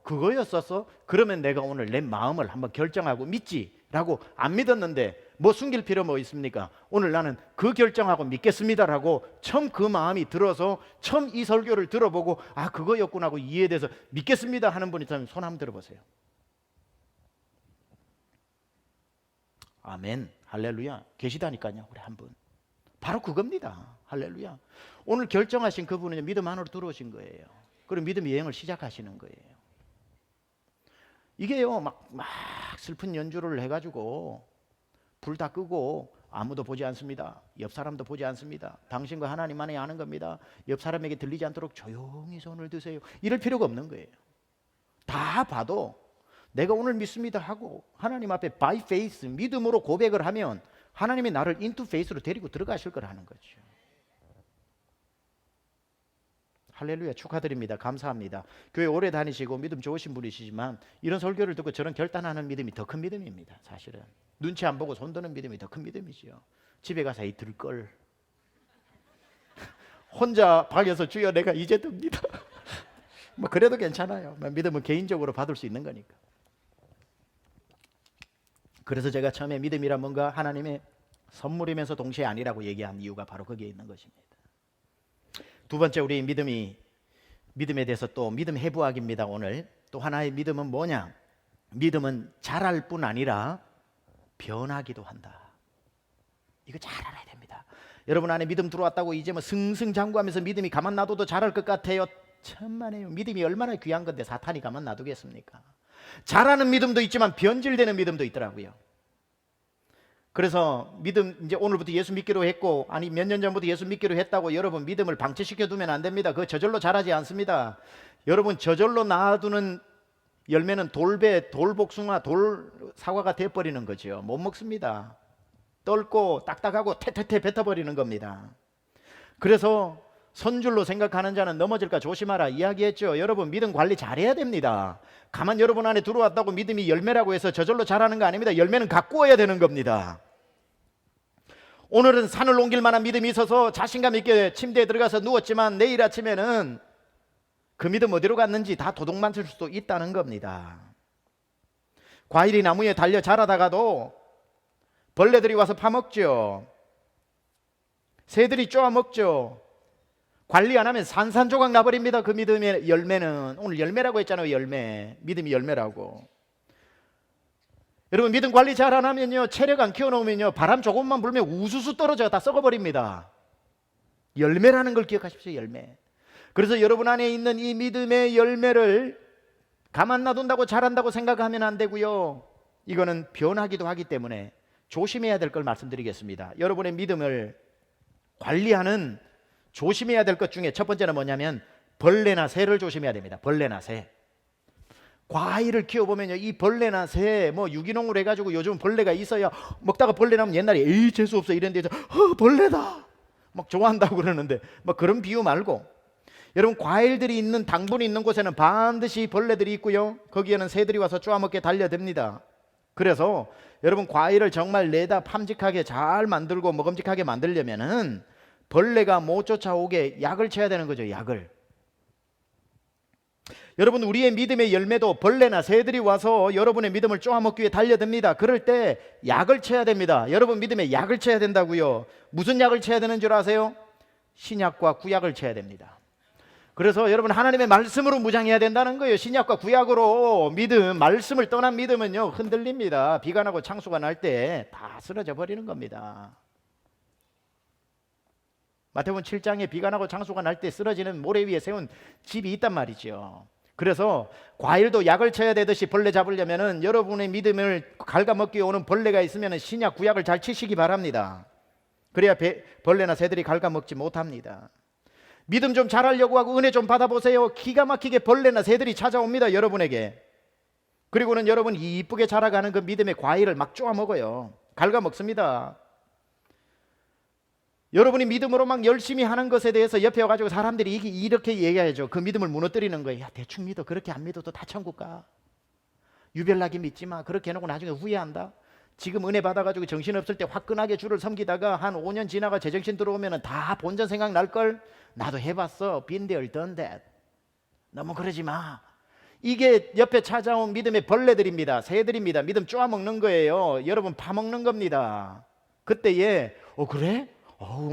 그거였었어? 그러면 내가 오늘 내 마음을 한번 결정하고 믿지 라고 안 믿었는데 뭐 숨길 필요 뭐 있습니까? 오늘 나는 그 결정하고 믿겠습니다라고 처음 그 마음이 들어서 처음 이 설교를 들어보고 아 그거였구나 하고 이해돼서 믿겠습니다 하는 분 있다면 손 한번 들어보세요. 아멘, 할렐루야. 계시다니까요, 우리 한 분. 바로 그겁니다. 할렐루야. 오늘 결정하신 그분은 믿음 안으로 들어오신 거예요. 그리고 믿음 여행을 시작하시는 거예요. 이게요, 막 슬픈 연주를 해가지고 불 다 끄고 아무도 보지 않습니다. 옆 사람도 보지 않습니다. 당신과 하나님만이 아는 겁니다. 옆 사람에게 들리지 않도록 조용히 손을 드세요. 이럴 필요가 없는 거예요. 다 봐도 내가 오늘 믿습니다 하고 하나님 앞에 by faith 믿음으로 고백을 하면 하나님이 나를 into faith로 데리고 들어가실 거라는 거죠. 할렐루야, 축하드립니다. 감사합니다. 교회 오래 다니시고 믿음 좋으신 분이시지만 이런 설교를 듣고 저런 결단하는 믿음이 더 큰 믿음입니다. 사실은 눈치 안 보고 손 드는 믿음이 더 큰 믿음이죠. 집에 가서 이 들걸 혼자 방에서 주여 내가 이제 듭니다 뭐 그래도 괜찮아요. 믿음은 개인적으로 받을 수 있는 거니까. 그래서 제가 처음에 믿음이란 뭔가 하나님의 선물이면서 동시에 아니라고 얘기한 이유가 바로 거기에 있는 것입니다. 두 번째, 우리 믿음에 대해서 또 믿음 해부학입니다. 오늘 또 하나의 믿음은 뭐냐? 믿음은 자랄 뿐 아니라 변하기도 한다. 이거 잘 알아야 됩니다. 여러분 안에 믿음 들어왔다고 이제 뭐 승승장구하면서 믿음이 가만 놔둬도 자랄 것 같아요? 천만에요. 믿음이 얼마나 귀한 건데 사탄이 가만 놔두겠습니까? 자라는 믿음도 있지만 변질되는 믿음도 있더라고요. 그래서 믿음 이제 오늘부터 예수 믿기로 했고 아니 몇 년 전부터 예수 믿기로 했다고 여러분 믿음을 방치시켜 두면 안 됩니다. 그거 저절로 자라지 않습니다. 여러분 저절로 놔두는 열매는 돌배, 돌복숭아, 돌사과가 돼버리는 거죠. 못 먹습니다. 떫고 딱딱하고 태태태 뱉어버리는 겁니다. 그래서 선줄로 생각하는 자는 넘어질까 조심하라 이야기했죠. 여러분 믿음 관리 잘해야 됩니다. 가만 여러분 안에 들어왔다고 믿음이 열매라고 해서 저절로 자라는 거 아닙니다. 열매는 갖고 와야 되는 겁니다. 오늘은 산을 옮길 만한 믿음이 있어서 자신감 있게 침대에 들어가서 누웠지만 내일 아침에는 그 믿음 어디로 갔는지 다 도둑맞을 수도 있다는 겁니다. 과일이 나무에 달려 자라다가도 벌레들이 와서 파먹죠. 새들이 쪼아먹죠. 관리 안 하면 산산조각 나버립니다. 그 믿음의 열매는. 오늘 열매라고 했잖아요. 열매. 믿음이 열매라고. 여러분 믿음 관리 잘 안 하면요, 체력 안 키워놓으면요, 바람 조금만 불면 우수수 떨어져 다 썩어버립니다. 열매라는 걸 기억하십시오. 열매. 그래서 여러분 안에 있는 이 믿음의 열매를 가만 놔둔다고 자란다고 생각하면 안 되고요, 이거는 변하기도 하기 때문에 조심해야 될 걸 말씀드리겠습니다. 여러분의 믿음을 관리하는 조심해야 될 것 중에 첫 번째는 뭐냐면 벌레나 새를 조심해야 됩니다. 벌레나 새. 과일을 키워보면요, 이 벌레나 새, 뭐 유기농으로 해가지고 요즘 벌레가 있어야 먹다가 벌레 나면 옛날에 에이 재수 없어 이런 데서 벌레다 막 좋아한다고 그러는데, 뭐 그런 비유 말고, 여러분 과일들이 있는 당분이 있는 곳에는 반드시 벌레들이 있고요, 거기에는 새들이 와서 쪼아먹게 달려듭니다. 그래서 여러분 과일을 정말 내다 팜직하게 잘 만들고 먹음직하게 만들려면은 벌레가 못 쫓아오게 약을 쳐야 되는 거죠. 약을. 여러분 우리의 믿음의 열매도 벌레나 새들이 와서 여러분의 믿음을 쪼아먹기 위해 달려듭니다. 그럴 때 약을 쳐야 됩니다. 여러분 믿음에 약을 쳐야 된다고요. 무슨 약을 쳐야 되는 줄 아세요? 신약과 구약을 쳐야 됩니다. 그래서 여러분 하나님의 말씀으로 무장해야 된다는 거예요. 신약과 구약으로 믿음, 말씀을 떠난 믿음은요 흔들립니다. 비가 나고 창수가 날 때 다 쓰러져 버리는 겁니다. 마태복음 7장에 비가 나고 창수가 날 때 쓰러지는 모래 위에 세운 집이 있단 말이죠. 그래서 과일도 약을 쳐야 되듯이 벌레 잡으려면은 여러분의 믿음을 갉아먹기 위해 오는 벌레가 있으면 신약 구약을 잘 치시기 바랍니다. 그래야 벌레나 새들이 갉아먹지 못합니다. 믿음 좀 잘하려고 하고 은혜 좀 받아보세요. 기가 막히게 벌레나 새들이 찾아옵니다, 여러분에게. 그리고는 여러분이 이쁘게 자라가는 그 믿음의 과일을 막 쪼아 먹어요. 갉아먹습니다. 여러분이 믿음으로 막 열심히 하는 것에 대해서 옆에 와가지고 사람들이 이렇게 얘기하죠. 그 믿음을 무너뜨리는 거예요. 야, 대충 믿어. 그렇게 안 믿어도 다 천국 가. 유별나게 믿지 마. 그렇게 해놓고 나중에 후회한다. 지금 은혜 받아가지고 정신없을 때 화끈하게 주를 섬기다가 한 5년 지나가 제정신 들어오면 다 본전 생각 날걸. 나도 해봤어. Been there, done that. 너무 그러지 마. 이게 옆에 찾아온 믿음의 벌레들입니다. 새들입니다. 믿음 쪼아먹는 거예요. 여러분 파먹는 겁니다. 그때에 그래?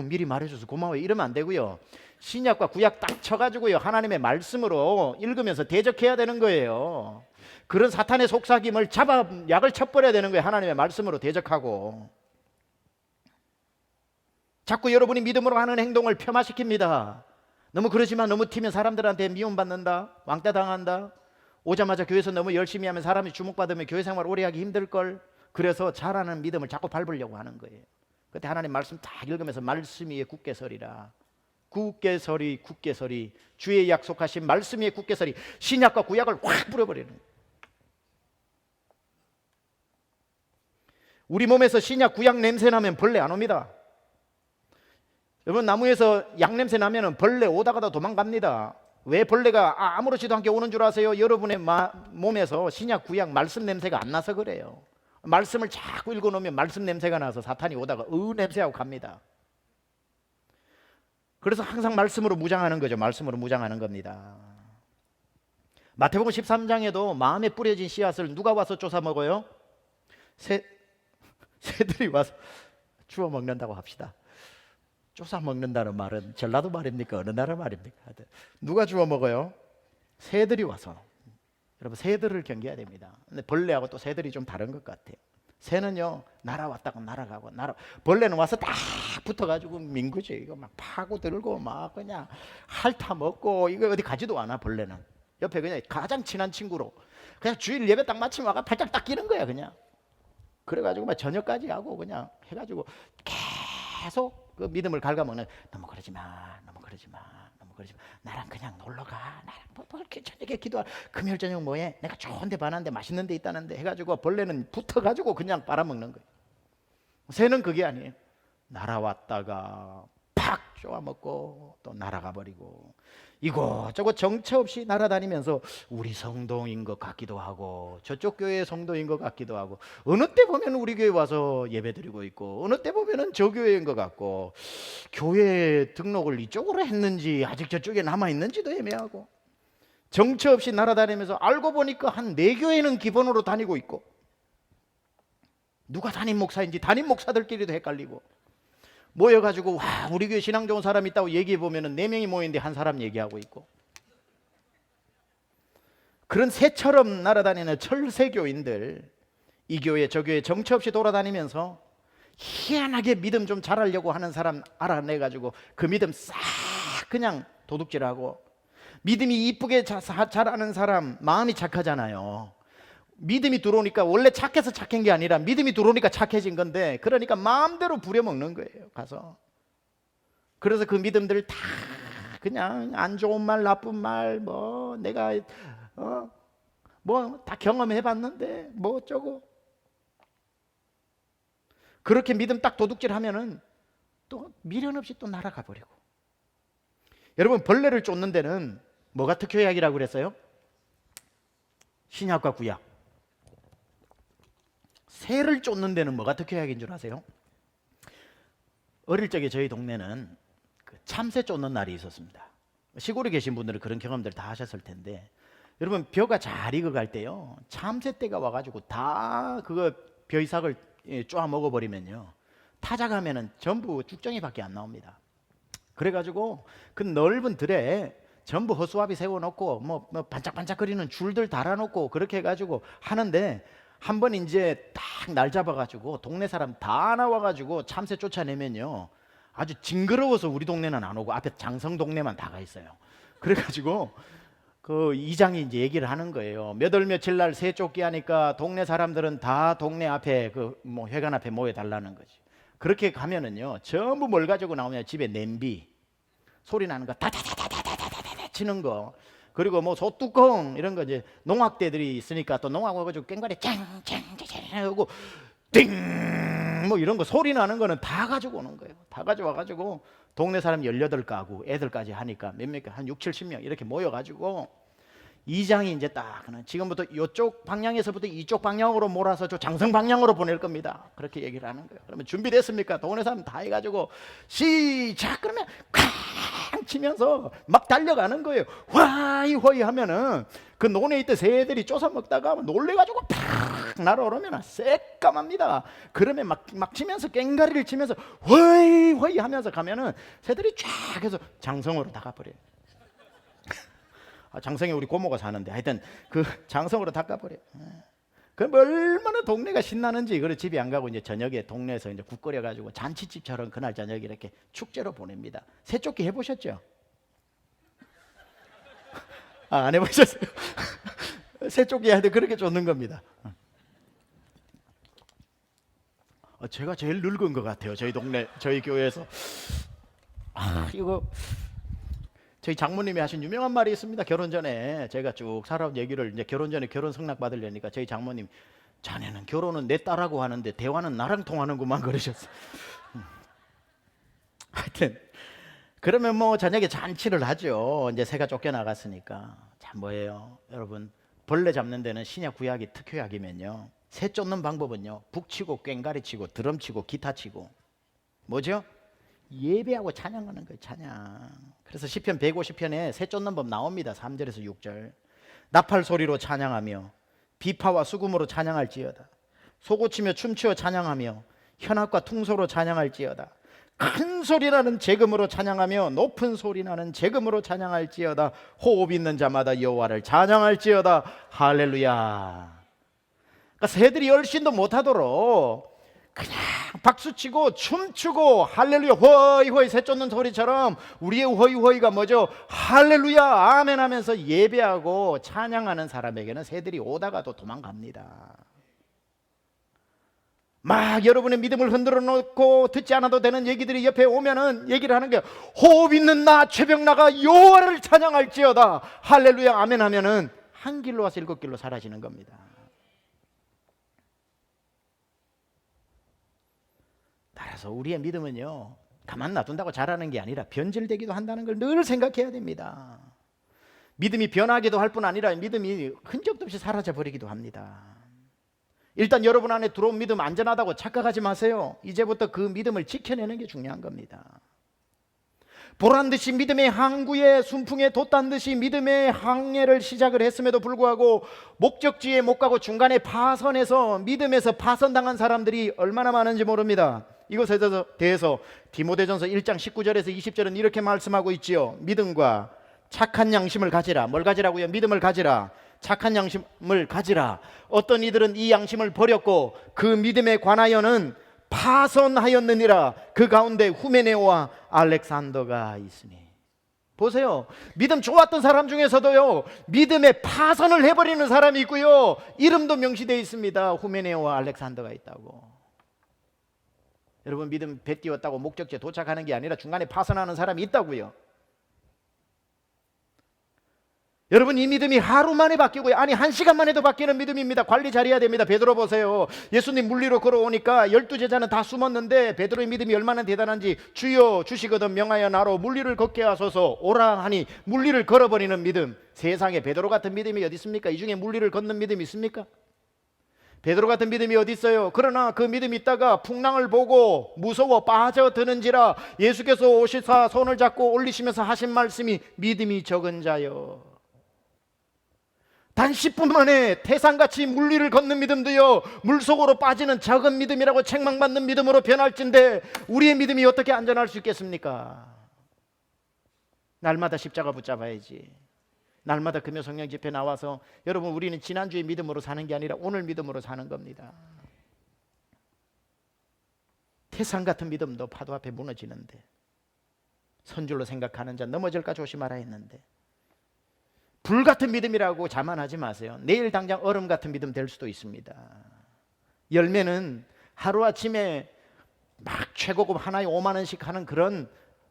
미리 말해줘서 고마워요 이러면 안 되고요. 신약과 구약 딱 쳐가지고요 하나님의 말씀으로 읽으면서 대적해야 되는 거예요. 그런 사탄의 속삭임을 잡아 약을 쳐버려야 되는 거예요. 하나님의 말씀으로 대적하고. 자꾸 여러분이 믿음으로 하는 행동을 폄하시킵니다. 너무 그러지만 너무 튀면 사람들한테 미움받는다, 왕따 당한다, 오자마자 교회에서 너무 열심히 하면 사람이 주목받으면 교회 생활 오래 하기 힘들걸. 그래서 잘하는 믿음을 자꾸 밟으려고 하는 거예요. 그때 하나님 말씀 다 읽으면서 말씀 위에 굳게 서리라. 굳게 서리, 굳게 서리. 주의 약속하신 말씀 위에 굳게 서리. 신약과 구약을 확 뿌려버리는 거예요. 우리 몸에서 신약 구약 냄새 나면 벌레 안 옵니다. 여러분 나무에서 약 냄새 나면 벌레 오다가다 도망갑니다. 왜 벌레가 아무렇지도 않게 오는 줄 아세요? 여러분의 몸에서 신약 구약 말씀 냄새가 안 나서 그래요. 말씀을 자꾸 읽어놓으면 말씀 냄새가 나서 사탄이 오다가 냄새하고 갑니다. 그래서 항상 말씀으로 무장하는 거죠. 말씀으로 무장하는 겁니다. 마태복음 13장에도 마음에 뿌려진 씨앗을 누가 와서 쫓아 먹어요? 새들이 와서 주워 먹는다고 합시다. 쫓아 먹는다는 말은 전라도 말입니까? 어느 나라 말입니까? 누가 주워 먹어요? 새들이 와서. 여러분 새들을 경계해야 됩니다. 근데 벌레하고 또 새들이 좀 다른 것 같아요. 새는요 날아왔다가 날아가고 벌레는 와서 딱 붙어가지고 민구지 이거 막 파고 들고 막 그냥 핥아 먹고 이거 어디 가지도 않아. 벌레는 옆에 그냥 가장 친한 친구로 그냥 주일 예배 딱 마치면 와가 발짝 딱 끼는 거야 그냥. 그래가지고 막 저녁까지 하고 그냥 해가지고 계속 그 믿음을 갉아먹는. 너무 그러지 마, 너무 그러지 마, 너무 그러지 마. 나랑 그냥 놀러 가. 나랑 뭐 저녁에 기도할. 금요일 저녁 뭐해? 내가 좋은데 봤는데 맛있는 데 있다는데 해가지고 벌레는 붙어가지고 그냥 빨아먹는 거예요. 새는 그게 아니에요. 날아왔다가 팍 쪼아먹고 또 날아가 버리고 이곳저곳 정처 없이 날아다니면서 우리 성도인 것 같기도 하고 저쪽 교회의 성도인 것 같기도 하고 어느 때 보면 우리 교회 와서 예배드리고 있고 어느 때 보면 저 교회인 것 같고 교회 등록을 이쪽으로 했는지 아직 저쪽에 남아있는지도 애매하고 정처 없이 날아다니면서 알고 보니까 한 4교회는 기본으로 다니고 있고 누가 담임 목사인지 담임 목사들끼리도 헷갈리고 모여가지고 와 우리 교회 신앙 좋은 사람 있다고 얘기해보면 4명이 모이는데 한 사람 얘기하고 있고 그런 새처럼 날아다니는 철새교인들 이 교회 저 교회 정처 없이 돌아다니면서 희한하게 믿음 좀 잘하려고 하는 사람 알아내가지고 그 믿음 싹 그냥 도둑질하고 믿음이 이쁘게 자라는 사람 마음이 착하잖아요. 믿음이 들어오니까 원래 착해서 착한 게 아니라 믿음이 들어오니까 착해진 건데 그러니까 마음대로 부려먹는 거예요 가서. 그래서 그 믿음들 다 그냥 안 좋은 말 나쁜 말 뭐 내가 뭐 다 경험해봤는데 뭐 어쩌고. 그렇게 믿음 딱 도둑질하면은 또 미련 없이 또 날아가 버리고. 여러분, 벌레를 쫓는 데는 뭐가 특효약이라고 그랬어요? 신약과 구약. 새를 쫓는 데는 뭐가 특효약인 줄 아세요? 어릴 적에 저희 동네는 그 참새 쫓는 날이 있었습니다. 시골에 계신 분들은 그런 경험들 다 하셨을 텐데, 여러분, 벼가 잘 익어갈 때요, 참새 떼가 와가지고 다 그거 벼 이삭을 쪼아 먹어버리면요, 타작하면은 전부 쭉정이밖에 안 나옵니다. 그래가지고 그 넓은 들에 전부 허수아비 세워놓고 뭐 반짝반짝거리는 줄들 달아놓고 그렇게 해가지고 하는데, 한 번 이제 딱 날 잡아가지고 동네 사람 다 나와가지고 참새 쫓아내면요, 아주 징그러워서 우리 동네는 안 오고 앞에 장성 동네만 다 가 있어요. 그래가지고 그 이장이 이제 얘기를 하는 거예요. 몇 월 며칠 날 새 쫓기 하니까 동네 사람들은 다 동네 앞에 그 뭐 회관 앞에 모여 달라는 거지. 그렇게 가면은요, 전부 뭘 가지고 나오냐, 집에 냄비 소리 나는 거 다다다다다다다다 치는 거, 그리고 뭐 소뚜껑 이런 거, 이제 농악대들이 있으니까 또 농악 와가지고 꽹과리 쨍쨍쨍쨍 하고 띵 뭐 이런 거 소리 나는 거는 다 가지고 오는 거예요. 다 가져와가지고 동네 사람 18가구 애들까지 하니까 몇몇 한 6, 70명 이렇게 모여가지고 이장이 이제 딱 지금부터 이쪽 방향에서부터 이쪽 방향으로 몰아서 저 장성 방향으로 보낼 겁니다. 그렇게 얘기를 하는 거예요. 그러면 준비됐습니까? 동네 사람 다 해가지고 시작 그러면 쾅 치면서 막 달려가는 거예요. 화이 화이 하면은 그 논에 있던 새들이 쫓아 먹다가 놀래가지고 팍 날아오르면 새까맣니다. 그러면 막 치면서 꽹가리를 치면서 화이 화이 하면서 가면은 새들이 쫙 해서 장성으로 다 가버려요. 장성에 우리 고모가 사는데, 하여튼 그 장성으로 다 가버려요. 그럼 얼마나 동네가 신나는지. 그래 집에 안 가고 이제 저녁에 동네에서 이제 국 끓여가지고 잔치집처럼 그날 저녁에 이렇게 축제로 보냅니다. 새쫓기 해보셨죠? 안 해보셨어요? 새쫓기 할 때 그렇게 쫓는 겁니다. 제가 제일 늙은 것 같아요. 저희 동네, 저희 교회에서. 이거 저희 장모님이 하신 유명한 말이 있습니다. 결혼 전에 제가 쭉 살아온 얘기를, 이제 결혼 전에 결혼 승낙 받으려니까 저희 장모님, 자네는 결혼은 내 딸하고 하는데 대화는 나랑 통하는구만 그러셨어요. 하여튼 그러면 뭐 저녁에 잔치를 하죠. 이제 새가 쫓겨나갔으니까. 자, 뭐예요 여러분, 벌레 잡는 데는 신약 구약이 특효약이면요, 새 쫓는 방법은요, 북치고 꽹가리 치고 드럼 치고 기타 치고 뭐죠? 예배하고 찬양하는 거예요. 찬양. 그래서 시편 150편에 새 쫓는 법 나옵니다. 3절에서 6절. 나팔 소리로 찬양하며 비파와 수금으로 찬양할지어다. 소고치며 춤추어 찬양하며 현악과 퉁소로 찬양할지어다. 큰 소리나는 재금으로 찬양하며 높은 소리나는 재금으로 찬양할지어다. 호흡 있는 자마다 여호와를 찬양할지어다. 할렐루야. 그러니까 새들이 얼씬도 못하도록 그냥 박수치고 춤추고 할렐루야 허이 허이 새 쫓는 소리처럼 우리의 허이 허이가 뭐죠? 할렐루야 아멘 하면서 예배하고 찬양하는 사람에게는 새들이 오다가도 도망갑니다. 막 여러분의 믿음을 흔들어 놓고 듣지 않아도 되는 얘기들이 옆에 오면은 얘기를 하는 게, 호흡 있는 나 최병나가 여호와를 찬양할지어다 할렐루야 아멘 하면은 한 길로 와서 7길로 사라지는 겁니다. 따라서 우리의 믿음은요, 가만 놔둔다고 자라는 게 아니라 변질되기도 한다는 걸 늘 생각해야 됩니다. 믿음이 변하기도 할 뿐 아니라 믿음이 흔적도 없이 사라져 버리기도 합니다. 일단 여러분 안에 들어온 믿음 안전하다고 착각하지 마세요. 이제부터 그 믿음을 지켜내는 게 중요한 겁니다. 보란듯이 믿음의 항구에 순풍에 돛단 듯이 믿음의 항해를 시작을 했음에도 불구하고 목적지에 못 가고 중간에 파선해서 믿음에서 파선당한 사람들이 얼마나 많은지 모릅니다. 이것에 대해서 디모데전서 1장 19절에서 20절은 이렇게 말씀하고 있지요. 믿음과 착한 양심을 가지라. 뭘 가지라고요? 믿음을 가지라. 착한 양심을 가지라. 어떤 이들은 이 양심을 버렸고 그 믿음에 관하여는 파선하였느니라. 그 가운데 후메네오와 알렉산더가 있으니. 보세요. 믿음 좋았던 사람 중에서도요, 믿음에 파선을 해버리는 사람이 있고요, 이름도 명시되어 있습니다. 후메네오와 알렉산더가 있다고. 여러분, 믿음 배 띄웠다고 목적지에 도착하는 게 아니라 중간에 파선하는 사람이 있다고요. 여러분, 이 믿음이 하루 만에 바뀌고요, 아니 1시간 만에도 바뀌는 믿음입니다. 관리 잘해야 됩니다. 베드로 보세요. 예수님 물리로 걸어오니까 12제자는 다 숨었는데 베드로의 믿음이 얼마나 대단한지, 주여 주시거든 명하여 나로 물리를 걷게 하소서 오라 하니 물리를 걸어버리는 믿음. 세상에 베드로 같은 믿음이 어디 있습니까? 이 중에 물리를 걷는 믿음이 있습니까? 베드로 같은 믿음이 어디 있어요? 그러나 그 믿음이 있다가 풍랑을 보고 무서워 빠져드는지라 예수께서 오시사 손을 잡고 올리시면서 하신 말씀이 믿음이 적은 자여. 단 10분 만에 태산같이 물리를 걷는 믿음도요, 물속으로 빠지는 작은 믿음이라고 책망받는 믿음으로 변할진데 우리의 믿음이 어떻게 안전할 수 있겠습니까? 날마다 십자가 붙잡아야지. 날마다 금요 성령 집회 나와서, 여러분, 우리는 지난주의 믿음으로 사는 게 아니라 오늘 믿음으로 사는 겁니다. 태산 같은 믿음도 파도 앞에 무너지는데, 선줄로 생각하는 자 넘어질까 조심하라 했는데, 불 같은 믿음이라고 자만하지 마세요. 내일 당장 얼음 같은 믿음 될 수도 있습니다. 열매는 하루아침에 막 최고급 하나에 5만 원씩 하는 그런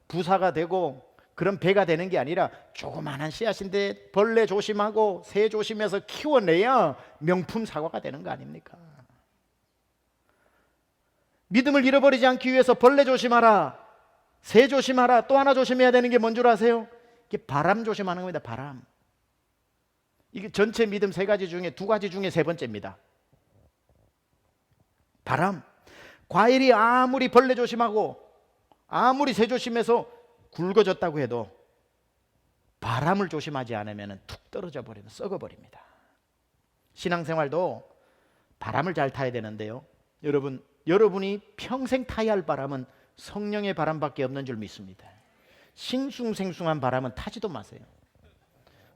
부사가 되고 그런 배가 되는 게 아니라 조그마한 씨앗인데 벌레 조심하고 새 조심해서 키워내야 명품 사과가 되는 거 아닙니까? 믿음을 잃어버리지 않기 위해서 벌레 조심하라, 새 조심하라, 또 하나 조심해야 되는 게 뭔 줄 아세요? 이게 바람 조심하는 겁니다. 바람. 이게 전체 믿음 3가지 중에 2가지 중에 3번째입니다. 바람. 과일이 아무리 벌레 조심하고 아무리 새 조심해서 굵어졌다고 해도 바람을 조심하지 않으면 툭 떨어져 버리면 썩어버립니다. 신앙생활도 바람을 잘 타야 되는데요, 여러분이 평생 타야 할 바람은 성령의 바람밖에 없는 줄 믿습니다. 싱숭생숭한 바람은 타지도 마세요.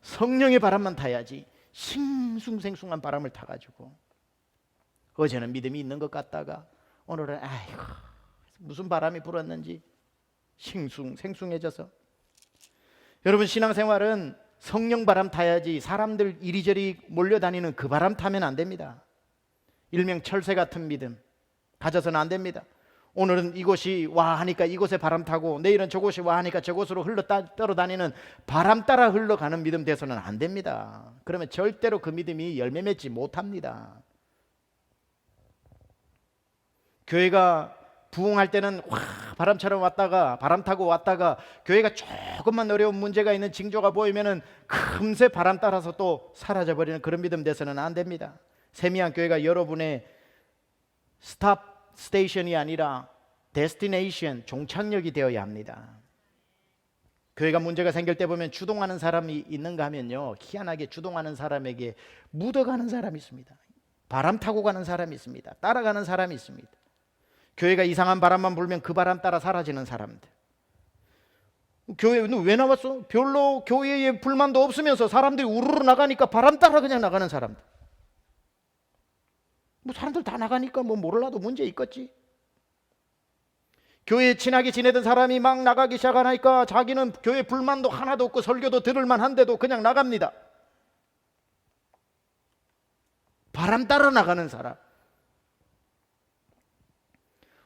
성령의 바람만 타야지. 싱숭생숭한 바람을 타가지고 어제는 믿음이 있는 것 같다가 오늘은 아이고 무슨 바람이 불었는지 싱숭생숭해져서. 여러분, 신앙생활은 성령 바람 타야지 사람들 이리저리 몰려다니는 그 바람 타면 안 됩니다. 일명 철새 같은 믿음 가져서는 안 됩니다. 오늘은 이곳이 와 하니까 이곳에 바람 타고 내일은 저곳이 와 하니까 저곳으로 떠러다니는 바람 따라 흘러가는 믿음 돼서는 안 됩니다. 그러면 절대로 그 믿음이 열매 맺지 못합니다. 교회가 부흥할 때는 와 바람처럼 왔다가 바람 타고 왔다가 교회가 조금만 어려운 문제가 있는 징조가 보이면은 금세 바람 따라서 또 사라져버리는 그런 믿음 돼서는 안 됩니다. 세미한 교회가 여러분의 스탑 스테이션이 아니라 데스티네이션, 종착역이 되어야 합니다. 교회가 문제가 생길 때 보면 주동하는 사람이 있는가 하면요, 희한하게 주동하는 사람에게 묻어가는 사람이 있습니다. 바람 타고 가는 사람이 있습니다. 따라가는 사람이 있습니다. 교회가 이상한 바람만 불면 그 바람 따라 사라지는 사람들. 교회 너 왜 나왔어? 별로 교회에 불만도 없으면서 사람들이 우르르 나가니까 바람 따라 그냥 나가는 사람들. 뭐 사람들 다 나가니까 뭐 몰라도 문제 있겠지. 교회에 친하게 지내던 사람이 막 나가기 시작하니까 자기는 교회 불만도 하나도 없고 설교도 들을만 한데도 그냥 나갑니다. 바람 따라 나가는 사람.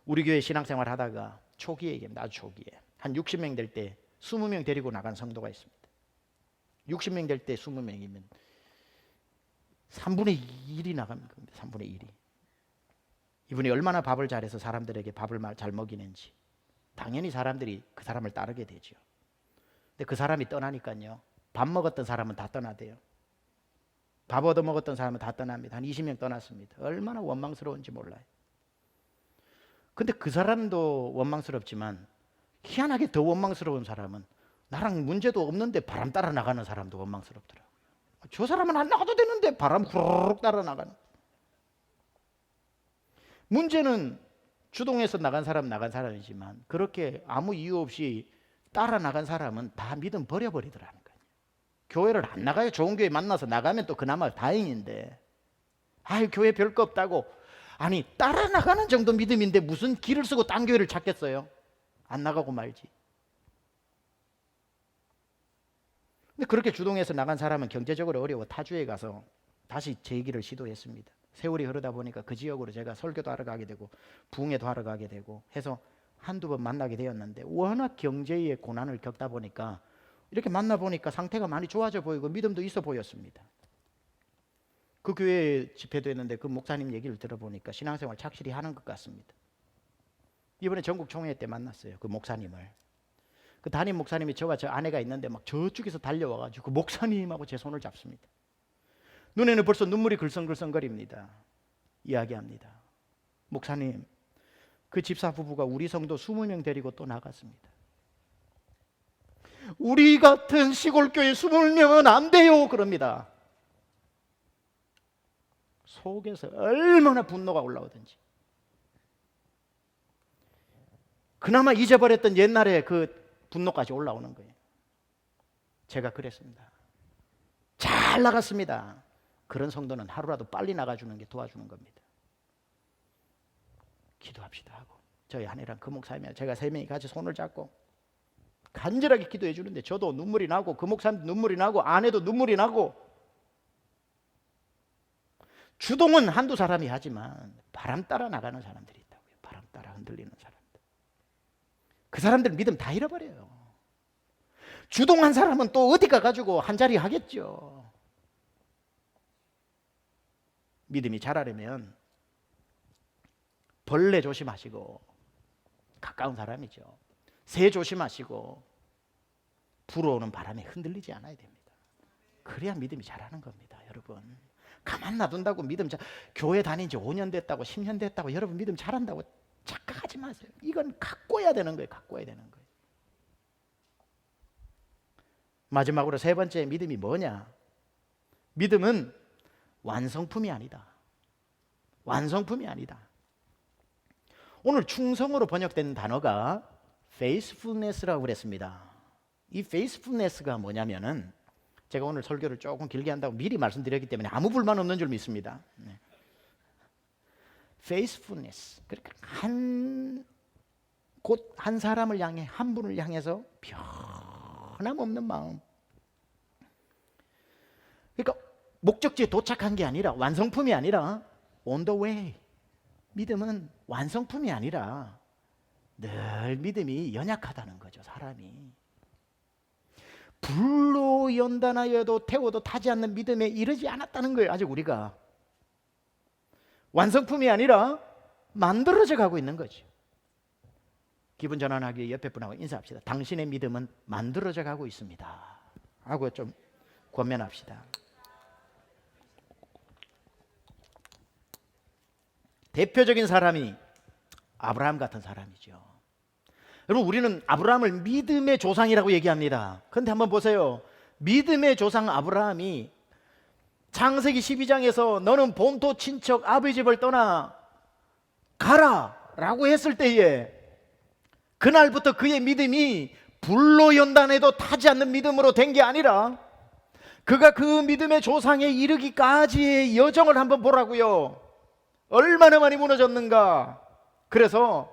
우리 교회 신앙생활 하다가 초기에 얘기합니다. 아주 초기에 한 60명 될 때 20명 데리고 나간 성도가 있습니다. 60명 될 때 20명이면 3분의 1이 나가는 겁니다. 3분의 1이. 이분이 얼마나 밥을 잘해서 사람들에게 밥을 잘 먹이는지 당연히 사람들이 그 사람을 따르게 되죠. 근데 그 사람이 떠나니까요, 밥 먹었던 사람은 다 떠나대요. 밥 얻어 먹었던 사람은 다 떠납니다. 한 20명 떠났습니다. 얼마나 원망스러운지 몰라요. 근데 그 사람도 원망스럽지만 희한하게 더 원망스러운 사람은 나랑 문제도 없는데 바람 따라 나가는 사람도 원망스럽더라고요. 저 사람은 안 나가도 되는데 바람 후루룩 따라 나가는. 문제는 주동해서 나간 사람이지만 그렇게 아무 이유 없이 따라 나간 사람은 다 믿음 버려버리더라는 거예요. 교회를 안 나가요. 좋은 교회 만나서 나가면 또 그나마 다행인데, 아유 교회 별거 없다고. 아니 따라 나가는 정도 믿음인데 무슨 길을 쓰고 딴 교회를 찾겠어요? 안 나가고 말지. 근데 그렇게 주동해서 나간 사람은 경제적으로 어려워 타주에 가서 다시 재기를 시도했습니다. 세월이 흐르다 보니까 그 지역으로 제가 설교도 하러 가게 되고 부흥회도 하러 가게 되고 해서 한두 번 만나게 되었는데, 워낙 경제의 고난을 겪다 보니까 이렇게 만나보니까 상태가 많이 좋아져 보이고 믿음도 있어 보였습니다. 그 교회 집회도 했는데 그 목사님 얘기를 들어보니까 신앙생활 착실히 하는 것 같습니다. 이번에 전국 총회 때 만났어요. 그 목사님을. 그 담임 목사님이 저와 저 아내가 있는데 막 저쪽에서 달려와가지고 그 목사님하고 제 손을 잡습니다. 눈에는 벌써 눈물이 글썽글썽거립니다. 이야기합니다. 목사님, 그 집사 부부가 우리 성도 20명 데리고 또 나갔습니다. 우리 같은 시골교회 20명은 안 돼요 그럽니다. 속에서 얼마나 분노가 올라오든지. 그나마 잊어버렸던 옛날에 그 분노까지 올라오는 거예요. 제가 그랬습니다. 잘 나갔습니다. 그런 성도는 하루라도 빨리 나가주는 게 도와주는 겁니다. 기도합시다 하고 저희 아내랑 그 목사님이랑 제가 3명이 같이 손을 잡고 간절하게 기도해 주는데 저도 눈물이 나고 그 목사님도 눈물이 나고 아내도 눈물이 나고. 주동은 한두 사람이 하지만 바람 따라 나가는 사람들이 있다고요. 바람 따라 흔들리는 사람들. 그 사람들 믿음 다 잃어버려요. 주동한 사람은 또 어디 가가지고 한 자리 하겠죠. 믿음이 자라려면 벌레 조심하시고, 가까운 사람이죠. 새 조심하시고, 불어오는 바람에 흔들리지 않아야 됩니다. 그래야 믿음이 자라는 겁니다, 여러분. 가만 놔둔다고 믿음 교회 다닌 지 5년 됐다고 10년 됐다고 여러분 믿음 자란다고 착각하지 마세요. 이건 갖고 해야 되는 거예요. 갖고 해야 되는 거예요. 마지막으로 세 번째 믿음이 뭐냐? 믿음은 완성품이 아니다. 완성품이 아니다. 오늘 충성으로 번역된 단어가 faithfulness라고 그랬습니다. 이 faithfulness가 뭐냐면은 제가 오늘 설교를 조금 길게 한다고 미리 말씀드렸기 때문에 아무 불만 없는 줄 믿습니다. faithfulness. 그러니까 곧 한 사람을 향해, 한 분을 향해서 변함없는 마음. 그러니까 목적지에 도착한 게 아니라, 완성품이 아니라 on the way. 믿음은 완성품이 아니라 늘 믿음이 연약하다는 거죠, 사람이. 불로 연단하여도 태워도 타지 않는 믿음에 이르지 않았다는 거예요, 아직 우리가. 완성품이 아니라 만들어져 가고 있는 거죠. 기분 전환하기 위해 옆에 분하고 인사합시다. 당신의 믿음은 만들어져 가고 있습니다 하고 좀 권면합시다. 대표적인 사람이 아브라함 같은 사람이죠. 여러분, 우리는 아브라함을 믿음의 조상이라고 얘기합니다. 그런데 한번 보세요. 믿음의 조상 아브라함이 창세기 12장에서 너는 본토 친척 아버지 집을 떠나 가라 라고 했을 때에 그날부터 그의 믿음이 불로 연단해도 타지 않는 믿음으로 된 게 아니라 그가 그 믿음의 조상에 이르기까지의 여정을 한번 보라고요. 얼마나 많이 무너졌는가. 그래서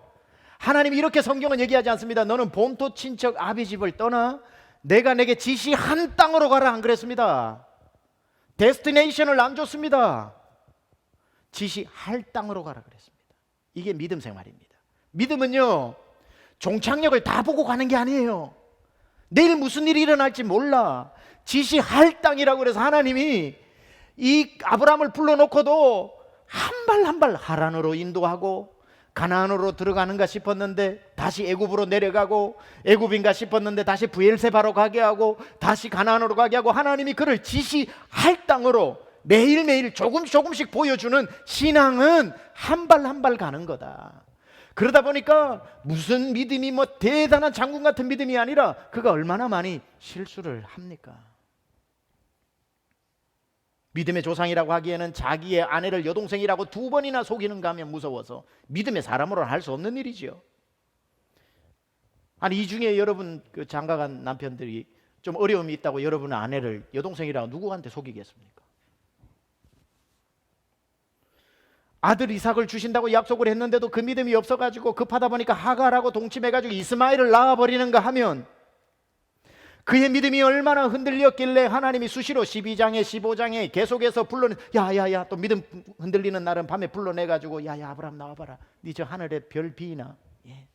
하나님이 이렇게 성경은 얘기하지 않습니다. 너는 본토 친척 아비 집을 떠나 내가 내게 지시한 땅으로 가라, 안 그랬습니다. 데스티네이션을 안 줬습니다. 지시할 땅으로 가라 그랬습니다. 이게 믿음 생활입니다. 믿음은요, 종착역을 다 보고 가는 게 아니에요. 내일 무슨 일이 일어날지 몰라. 지시할 땅이라고 그래서 하나님이 이 아브라함을 불러놓고도 한 발 한 발 하란으로 인도하고 가나안으로 들어가는가 싶었는데 다시 애굽으로 내려가고, 애굽인가 싶었는데 다시 브엘세바로 가게 하고 다시 가나안으로 가게 하고, 하나님이 그를 지시할 땅으로 매일매일 조금씩 보여주는 신앙은 한 발 한 발 가는 거다. 그러다 보니까 무슨 믿음이 뭐 대단한 장군 같은 믿음이 아니라 그가 얼마나 많이 실수를 합니까? 믿음의 조상이라고 하기에는 자기의 아내를 여동생이라고 2번이나 속이는가 하면 무서워서 믿음의 사람으로는 할 수 없는 일이지요. 아니, 이 중에 여러분 그 장가간 남편들이 좀 어려움이 있다고 여러분의 아내를 여동생이라고 누구한테 속이겠습니까? 아들 이삭을 주신다고 약속을 했는데도 그 믿음이 없어가지고 급하다 보니까 하갈하고 동침해가지고 이스마엘을 낳아버리는가 하면 그의 믿음이 얼마나 흔들렸길래 하나님이 수시로 12장에 15장에 계속해서 야야야, 또 믿음 흔들리는 날은 밤에 불러내가지고 야야 아브라함 나와봐라. 네 저 하늘에 별 비나. 예.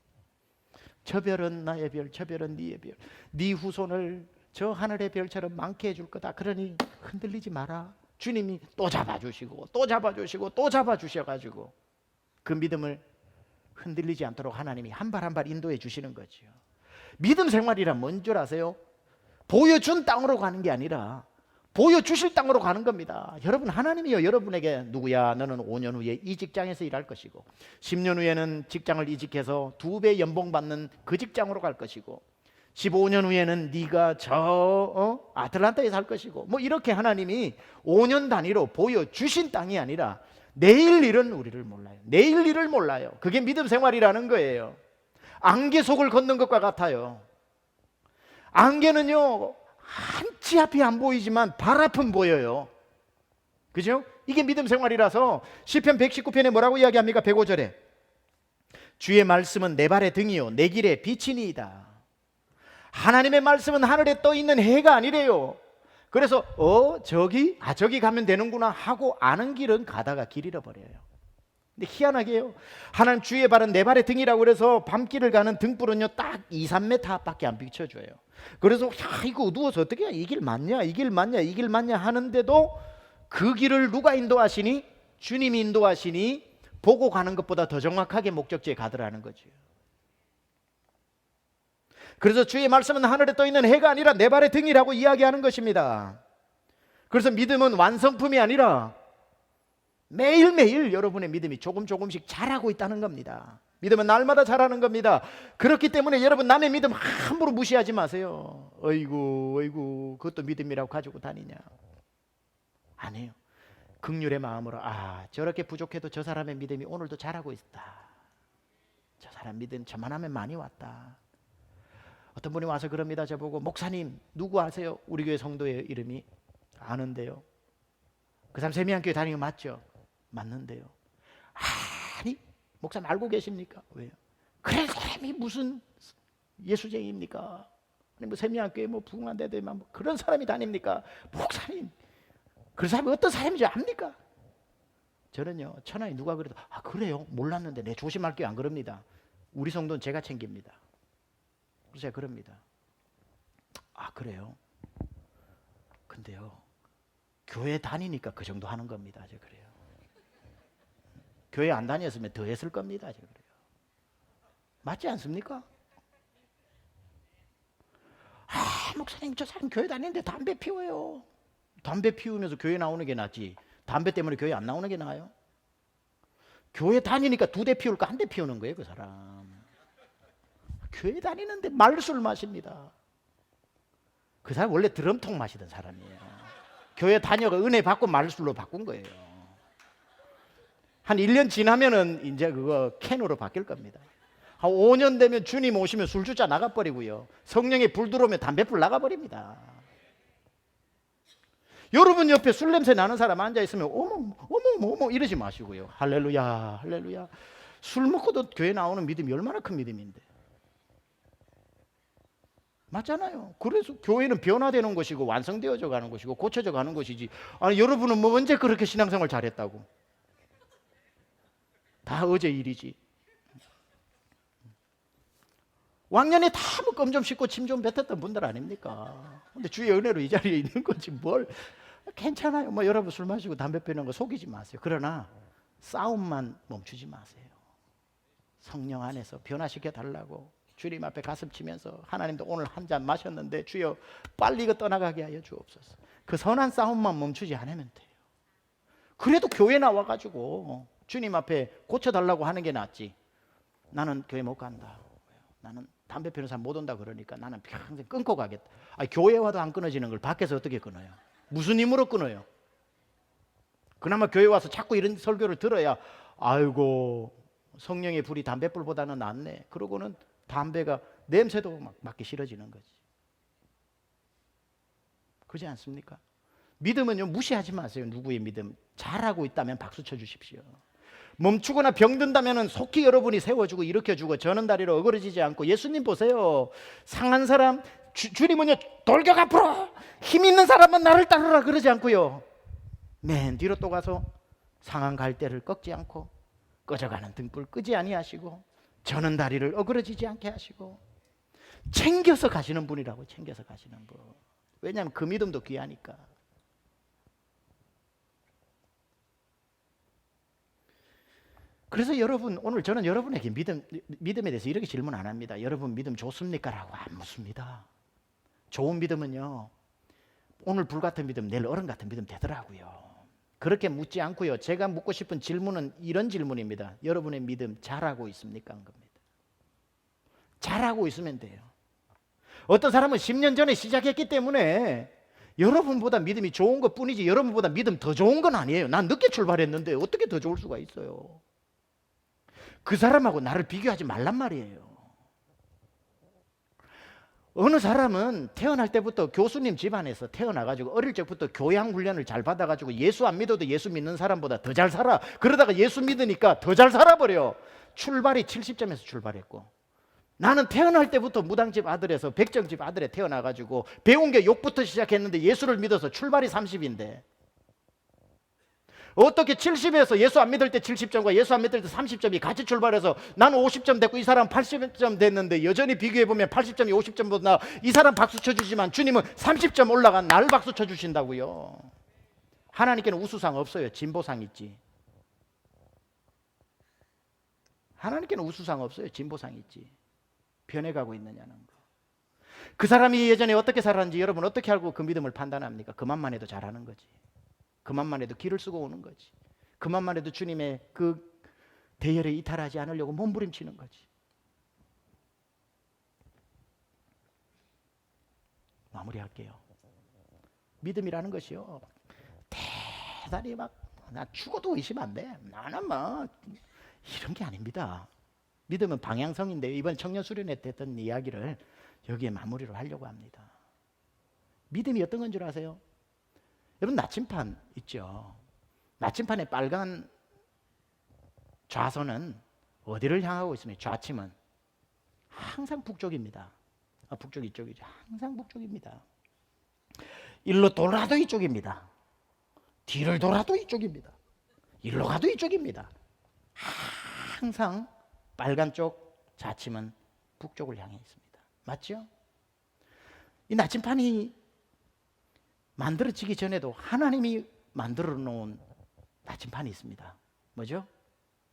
저 별은 나의 별, 저 별은 네의 별. 네 후손을 저 하늘의 별처럼 많게 해줄 거다. 그러니 흔들리지 마라. 주님이 또 잡아주시고 또 잡아주시고 또 잡아주셔가지고 그 믿음을 흔들리지 않도록 하나님이 한 발 한 발 인도해 주시는 거죠. 믿음 생활이란 뭔 줄 아세요? 보여준 땅으로 가는 게 아니라 보여주실 땅으로 가는 겁니다. 여러분, 하나님이요 여러분에게 누구야 너는 5년 후에 이 직장에서 일할 것이고 10년 후에는 직장을 이직해서 2배 연봉 받는 그 직장으로 갈 것이고 15년 후에는 네가 저 아틀란타에 살 것이고 뭐 이렇게 하나님이 5년 단위로 보여주신 땅이 아니라 내일 일은 우리를 몰라요. 내일 일을 몰라요. 그게 믿음 생활이라는 거예요. 안개 속을 걷는 것과 같아요. 안개는요 한치 앞이 안 보이지만 발 앞은 보여요. 그죠? 이게 믿음 생활이라서 시편 119편에 뭐라고 이야기합니까? 105절에 주의 말씀은 내 발의 등이요 내 길의 빛이니이다. 하나님의 말씀은 하늘에 떠 있는 해가 아니래요. 그래서 저기 가면 되는구나 하고 아는 길은 가다가 길 잃어버려요. 근데 희한하게요, 하나님 주의 발은 내 발의 등이라고 그래서 밤길을 가는 등불은요 딱 2, 3m 밖에 안 비춰줘요. 그래서 이거 어두워서 어떻게 해? 이 길 맞냐 이 길 맞냐 이 길 맞냐 하는데도 그 길을 누가 인도하시니? 주님이 인도하시니 보고 가는 것보다 더 정확하게 목적지에 가더라는 거죠. 그래서 주의 말씀은 하늘에 떠 있는 해가 아니라 내 발의 등이라고 이야기하는 것입니다. 그래서 믿음은 완성품이 아니라 매일매일 여러분의 믿음이 조금씩 자라고 있다는 겁니다. 믿음은 날마다 자라는 겁니다. 그렇기 때문에 여러분 남의 믿음 함부로 무시하지 마세요. 어이구 그것도 믿음이라고 가지고 다니냐. 아니에요. 긍휼의 마음으로 저렇게 부족해도 저 사람의 믿음이 오늘도 자라고 있다. 저 사람 믿음 저만하면 많이 왔다. 어떤 분이 와서 그럽니다. 저보고 목사님 누구 아세요? 우리 교회 성도의 이름이 아는데요. 그 사람 세미한교회 다니는 거 맞죠? 맞는데요. 아니 목사님 알고 계십니까? 왜요? 그런 사람이 무슨 예수쟁이입니까? 아니 뭐 세미한교회 뭐 부흥한대도만 뭐 그런 사람이 다닙니까? 목사님 그 사람이 어떤 사람인지 압니까? 저는요 천하에 누가 그래도 그래요? 몰랐는데 내 조심할게요 안 그럽니다. 우리 성도는 제가 챙깁니다. 그래서 제가 그럽니다. 그래요? 근데요 교회 다니니까 그 정도 하는 겁니다. 제가 그래요. 교회 안 다녔으면 더 했을 겁니다. 제가 그래요. 맞지 않습니까? 목사님 저 사람 교회 다니는데 담배 피워요. 담배 피우면서 교회 나오는 게 낫지 담배 때문에 교회 안 나오는 게 나아요? 교회 다니니까 2대 피울까 1대 피우는 거예요 그 사람. 교회 다니는데 말술 마십니다. 그 사람 원래 드럼통 마시던 사람이에요. 교회 다녀가 은혜 받고 말술로 바꾼 거예요. 한 1년 지나면은 이제 그거 캔으로 바뀔 겁니다. 한 5년 되면 주님 오시면 술주자 나가버리고요. 성령에 불 들어오면 담배불 나가버립니다. 여러분 옆에 술 냄새 나는 사람 앉아있으면 어머 이러지 마시고요. 할렐루야 할렐루야. 술 먹고도 교회 나오는 믿음이 얼마나 큰 믿음인데. 맞잖아요. 그래서 교회는 변화되는 것이고 완성되어져 가는 것이고 고쳐져 가는 것이지. 여러분은 뭐 언제 그렇게 신앙생활 잘했다고? 다 어제 일이지. 왕년에 다 뭐 껌 좀 씹고 침 좀 뱉었던 분들 아닙니까? 근데 주의 은혜로 이 자리에 있는 거지 뭘. 괜찮아요. 뭐 여러분 술 마시고 담배 피우는 거 속이지 마세요. 그러나 싸움만 멈추지 마세요. 성령 안에서 변화시켜 달라고 주님 앞에 가슴 치면서 하나님도 오늘 한 잔 마셨는데 주여 빨리 이거 떠나가게 하여 주옵소서. 그 선한 싸움만 멈추지 않으면 돼요. 그래도 교회 나와가지고 주님 앞에 고쳐달라고 하는 게 낫지. 나는 교회 못 간다. 나는 담배 피우는 사람 못 온다 그러니까 나는 평생 끊고 가겠다. 교회 와도 안 끊어지는 걸 밖에서 어떻게 끊어요? 무슨 힘으로 끊어요? 그나마 교회 와서 자꾸 이런 설교를 들어야 아이고 성령의 불이 담배불보다는 낫네. 그러고는 담배가 냄새도 막 맡기 싫어지는 거지. 그렇지 않습니까? 믿음은요 무시하지 마세요. 누구의 믿음 잘하고 있다면 박수 쳐주십시오. 멈추거나 병든다면 속히 여러분이 세워주고 일으켜주고 저는 다리로 어그러지지 않고. 예수님 보세요. 상한 사람 주님은요 돌격 앞으로 힘 있는 사람은 나를 따르라 그러지 않고요 맨 뒤로 또 가서 상한 갈대를 꺾지 않고 꺼져가는 등불 끄지 아니하시고 저는 다리를 어그러지지 않게 하시고 챙겨서 가시는 분이라고. 챙겨서 가시는 분. 왜냐하면 그 믿음도 귀하니까. 그래서 여러분, 오늘 저는 여러분에게 믿음에 대해서 이렇게 질문 안 합니다. 여러분 믿음 좋습니까? 라고 안 묻습니다. 좋은 믿음은요, 오늘 불 같은 믿음 내일 얼음 같은 믿음 되더라고요. 그렇게 묻지 않고요, 제가 묻고 싶은 질문은 이런 질문입니다. 여러분의 믿음 잘하고 있습니까? 한 겁니다. 잘하고 있으면 돼요. 어떤 사람은 10년 전에 시작했기 때문에 여러분보다 믿음이 좋은 것 뿐이지 여러분보다 믿음 더 좋은 건 아니에요. 난 늦게 출발했는데 어떻게 더 좋을 수가 있어요? 그 사람하고 나를 비교하지 말란 말이에요. 어느 사람은 태어날 때부터 교수님 집안에서 태어나가지고 어릴 적부터 교양 훈련을 잘 받아가지고 예수 안 믿어도 예수 믿는 사람보다 더 잘 살아. 그러다가 예수 믿으니까 더 잘 살아버려. 출발이 70점에서 출발했고, 나는 태어날 때부터 무당집 아들에서 백정집 아들에 태어나가지고 배운 게 욕부터 시작했는데 예수를 믿어서 출발이 30인데 어떻게 70에서 예수 안 믿을 때 70점과 예수 안 믿을 때 30점이 같이 출발해서 나는 50점 됐고 이 사람 80점 됐는데 여전히 비교해보면 80점이 50점보다 이 사람 박수 쳐주지만 주님은 30점 올라간 나를 박수 쳐주신다고요. 하나님께는 우수상 없어요. 진보상 있지. 하나님께는 우수상 없어요. 진보상 있지. 변해가고 있느냐는 거. 그 사람이 예전에 어떻게 살았는지 여러분 어떻게 알고 그 믿음을 판단합니까? 그만만 해도 잘하는 거지. 그만만 해도 길을 쓰고 오는 거지. 그만만 해도 주님의 그 대열에 이탈하지 않으려고 몸부림치는 거지. 마무리할게요. 믿음이라는 것이요, 대단히 막 나 죽어도 의심 안 돼, 나는 뭐 이런 게 아닙니다. 믿음은 방향성인데요, 이번 청년 수련회 때 했던 이야기를 여기에 마무리로 하려고 합니다. 믿음이 어떤 건 줄 아세요? 여러분 나침판 있죠. 나침판의 빨간 좌선은 어디를 향하고 있습니까? 좌침은 항상 북쪽입니다. 북쪽 이쪽이죠. 항상 북쪽입니다. 일로 돌아도 이쪽입니다. 뒤를 돌아도 이쪽입니다. 일로 가도 이쪽입니다. 항상 빨간 쪽 좌침은 북쪽을 향해 있습니다. 맞죠? 이 나침판이 만들어지기 전에도 하나님이 만들어 놓은 나침판이 있습니다. 뭐죠?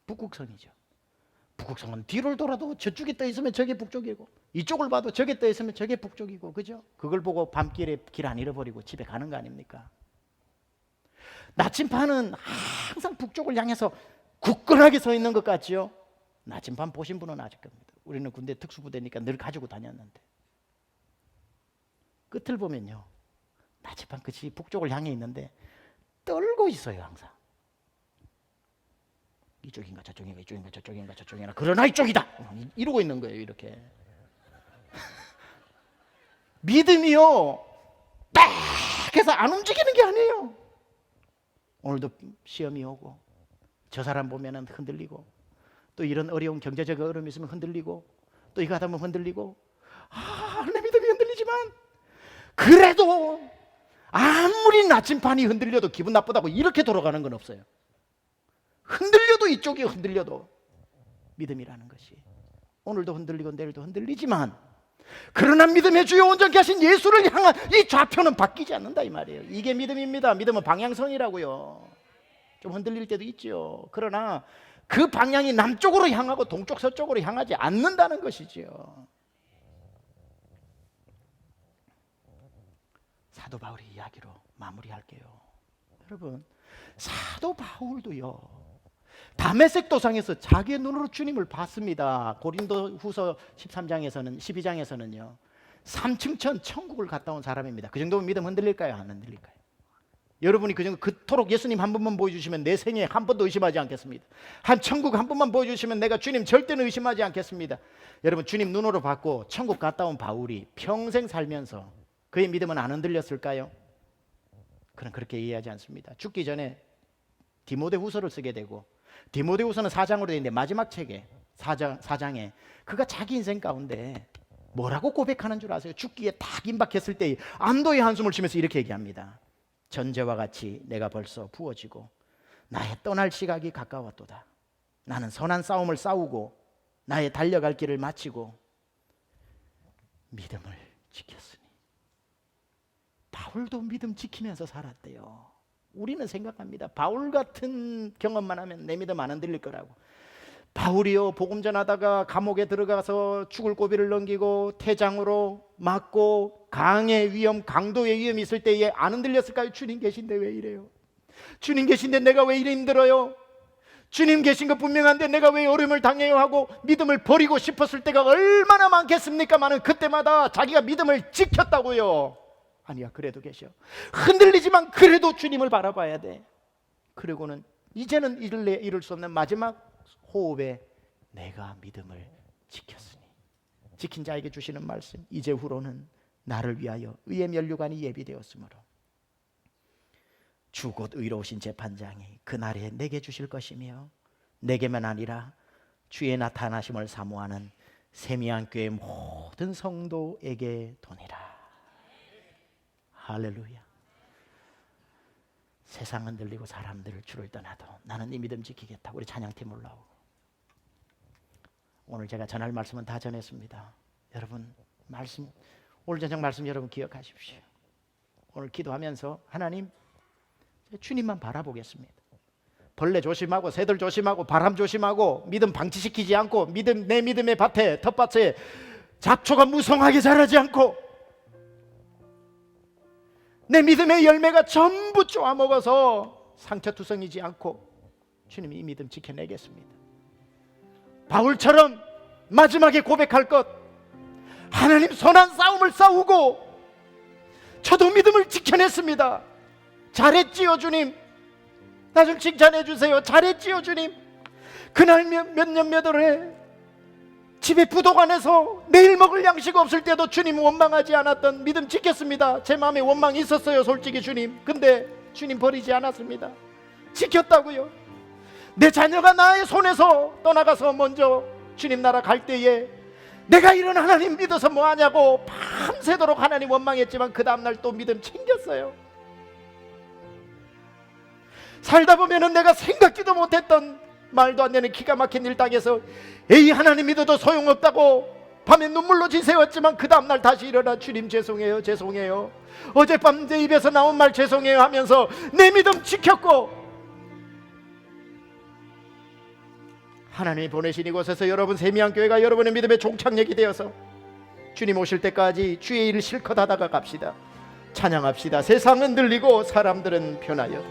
북극성이죠. 북극성은 뒤를 돌아도 저쪽에 떠 있으면 저게 북쪽이고 이쪽을 봐도 저게 떠 있으면 저게 북쪽이고, 그죠? 그걸 보고 밤길에 길 안 잃어버리고 집에 가는 거 아닙니까? 나침판은 항상 북쪽을 향해서 굳건하게 서 있는 것 같지요? 나침판 보신 분은 아실 겁니다. 우리는 군대 특수부대니까 늘 가지고 다녔는데 끝을 보면요, 나침판 끝이 북쪽을 향해 있는데 떨고 있어요. 항상 이쪽인가 저쪽인가 이쪽인가 저쪽인가 저쪽인가, 그러나 이쪽이다 이러고 있는 거예요. 이렇게 믿음이요 딱 해서 안 움직이는 게 아니에요. 오늘도 시험이 오고 저 사람 보면은 흔들리고, 또 이런 어려운 경제적 어려움이 있으면 흔들리고, 또 이거 하다 보면 흔들리고, 내 믿음이 흔들리지만 그래도 아무리 나침판이 흔들려도 기분 나쁘다고 이렇게 돌아가는 건 없어요. 흔들려도 이쪽이 흔들려도 믿음이라는 것이 오늘도 흔들리고 내일도 흔들리지만, 그러나 믿음의 주요 온전케 하신 예수를 향한 이 좌표는 바뀌지 않는다 이 말이에요. 이게 믿음입니다. 믿음은 방향성이라고요. 좀 흔들릴 때도 있죠. 그러나 그 방향이 남쪽으로 향하고 동쪽 서쪽으로 향하지 않는다는 것이지요. 사도 바울의 이야기로 마무리할게요. 여러분, 사도 바울도요 다메섹 도상에서 자기의 눈으로 주님을 봤습니다. 고린도 후서 13장에서는 12장에서는요 3층천 천국을 갔다 온 사람입니다. 그 정도면 믿음 흔들릴까요? 안 흔들릴까요? 여러분이 그 정도 그토록 예수님 한 번만 보여주시면 내 생에 한 번도 의심하지 않겠습니다. 한 천국 한 번만 보여주시면 내가 주님 절대는 의심하지 않겠습니다. 여러분, 주님 눈으로 봤고 천국 갔다 온 바울이 평생 살면서 그의 믿음은 안 흔들렸을까요? 그는 그렇게 이해하지 않습니다. 죽기 전에 디모데후서를 쓰게 되고, 디모데후서는 4장으로 되어 있는데 마지막 책에 4장에 그가 자기 인생 가운데 뭐라고 고백하는 줄 아세요? 죽기에 딱 임박했을 때 안도의 한숨을 쉬면서 이렇게 얘기합니다. 전제와 같이 내가 벌써 부어지고 나의 떠날 시각이 가까웠도다. 나는 선한 싸움을 싸우고 나의 달려갈 길을 마치고 믿음을 지켰으니. 바울도 믿음 지키면서 살았대요. 우리는 생각합니다. 바울 같은 경험만 하면 내 믿음 안 흔들릴 거라고. 바울이요, 복음 전하다가 감옥에 들어가서 죽을 고비를 넘기고 태장으로 맞고 강의 위험, 강도의 위험이 있을 때에 안 흔들렸을까요? 주님 계신데 왜 이래요? 주님 계신데 내가 왜 이래 힘들어요? 주님 계신 거 분명한데 내가 왜 어려움을 당해요? 하고 믿음을 버리고 싶었을 때가 얼마나 많겠습니까만은 그때마다 자기가 믿음을 지켰다고요. 아니야, 그래도 계셔. 흔들리지만 그래도 주님을 바라봐야 돼. 그리고는 이제는 이룰 수 없는 마지막 호흡에 내가 믿음을 지켰으니, 지킨 자에게 주시는 말씀, 이제 후로는 나를 위하여 의의 면류관이 예비되었으므로 주 곧 의로우신 재판장이 그날에 내게 주실 것이며 내게만 아니라 주의 나타나심을 사모하는 세미한 교회 모든 성도에게 도니라. 할렐루야. 세상 흔들리고 사람들을 주를 떠나도 나는 이 믿음 지키겠다. 우리 찬양팀 올라오고. 오늘 제가 전할 말씀은 다 전했습니다. 여러분 말씀, 오늘 저녁 말씀 여러분 기억하십시오. 오늘 기도하면서 하나님, 주님만 바라보겠습니다. 벌레 조심하고 새들 조심하고 바람 조심하고 믿음 방치시키지 않고 내 믿음의 밭에, 텃밭에 잡초가 무성하게 자라지 않고 내 믿음의 열매가 전부 쪼아먹어서 상처투성이지 않고 주님이 이 믿음 지켜내겠습니다. 바울처럼 마지막에 고백할 것, 하나님 선한 싸움을 싸우고 저도 믿음을 지켜냈습니다. 잘했지요 주님. 나 좀 칭찬해 주세요. 잘했지요 주님. 그날 몇 년 몇 월에 집에 부도간에서 내일 먹을 양식 없을 때도 주님 원망하지 않았던 믿음 지켰습니다. 제 마음에 원망이 있었어요 솔직히 주님. 근데 주님 버리지 않았습니다. 지켰다고요. 내 자녀가 나의 손에서 떠나가서 먼저 주님 나라 갈 때에 내가 이런 하나님 믿어서 뭐하냐고 밤새도록 하나님 원망했지만 그 다음날 또 믿음 챙겼어요. 살다 보면은 내가 생각지도 못했던 말도 안 되는 기가 막힌 일 당해서 에이 하나님 믿어도 소용없다고 밤에 눈물로 지새웠지만 그 다음날 다시 일어나 주님 죄송해요 죄송해요, 어젯밤 내 입에서 나온 말 죄송해요 하면서 내 믿음 지켰고, 하나님이 보내신 이곳에서 여러분 세미한 교회가 여러분의 믿음의 종착역이 되어서 주님 오실 때까지 주의 일을 실컷 하다가 갑시다. 찬양합시다. 세상은 들리고 사람들은 변하여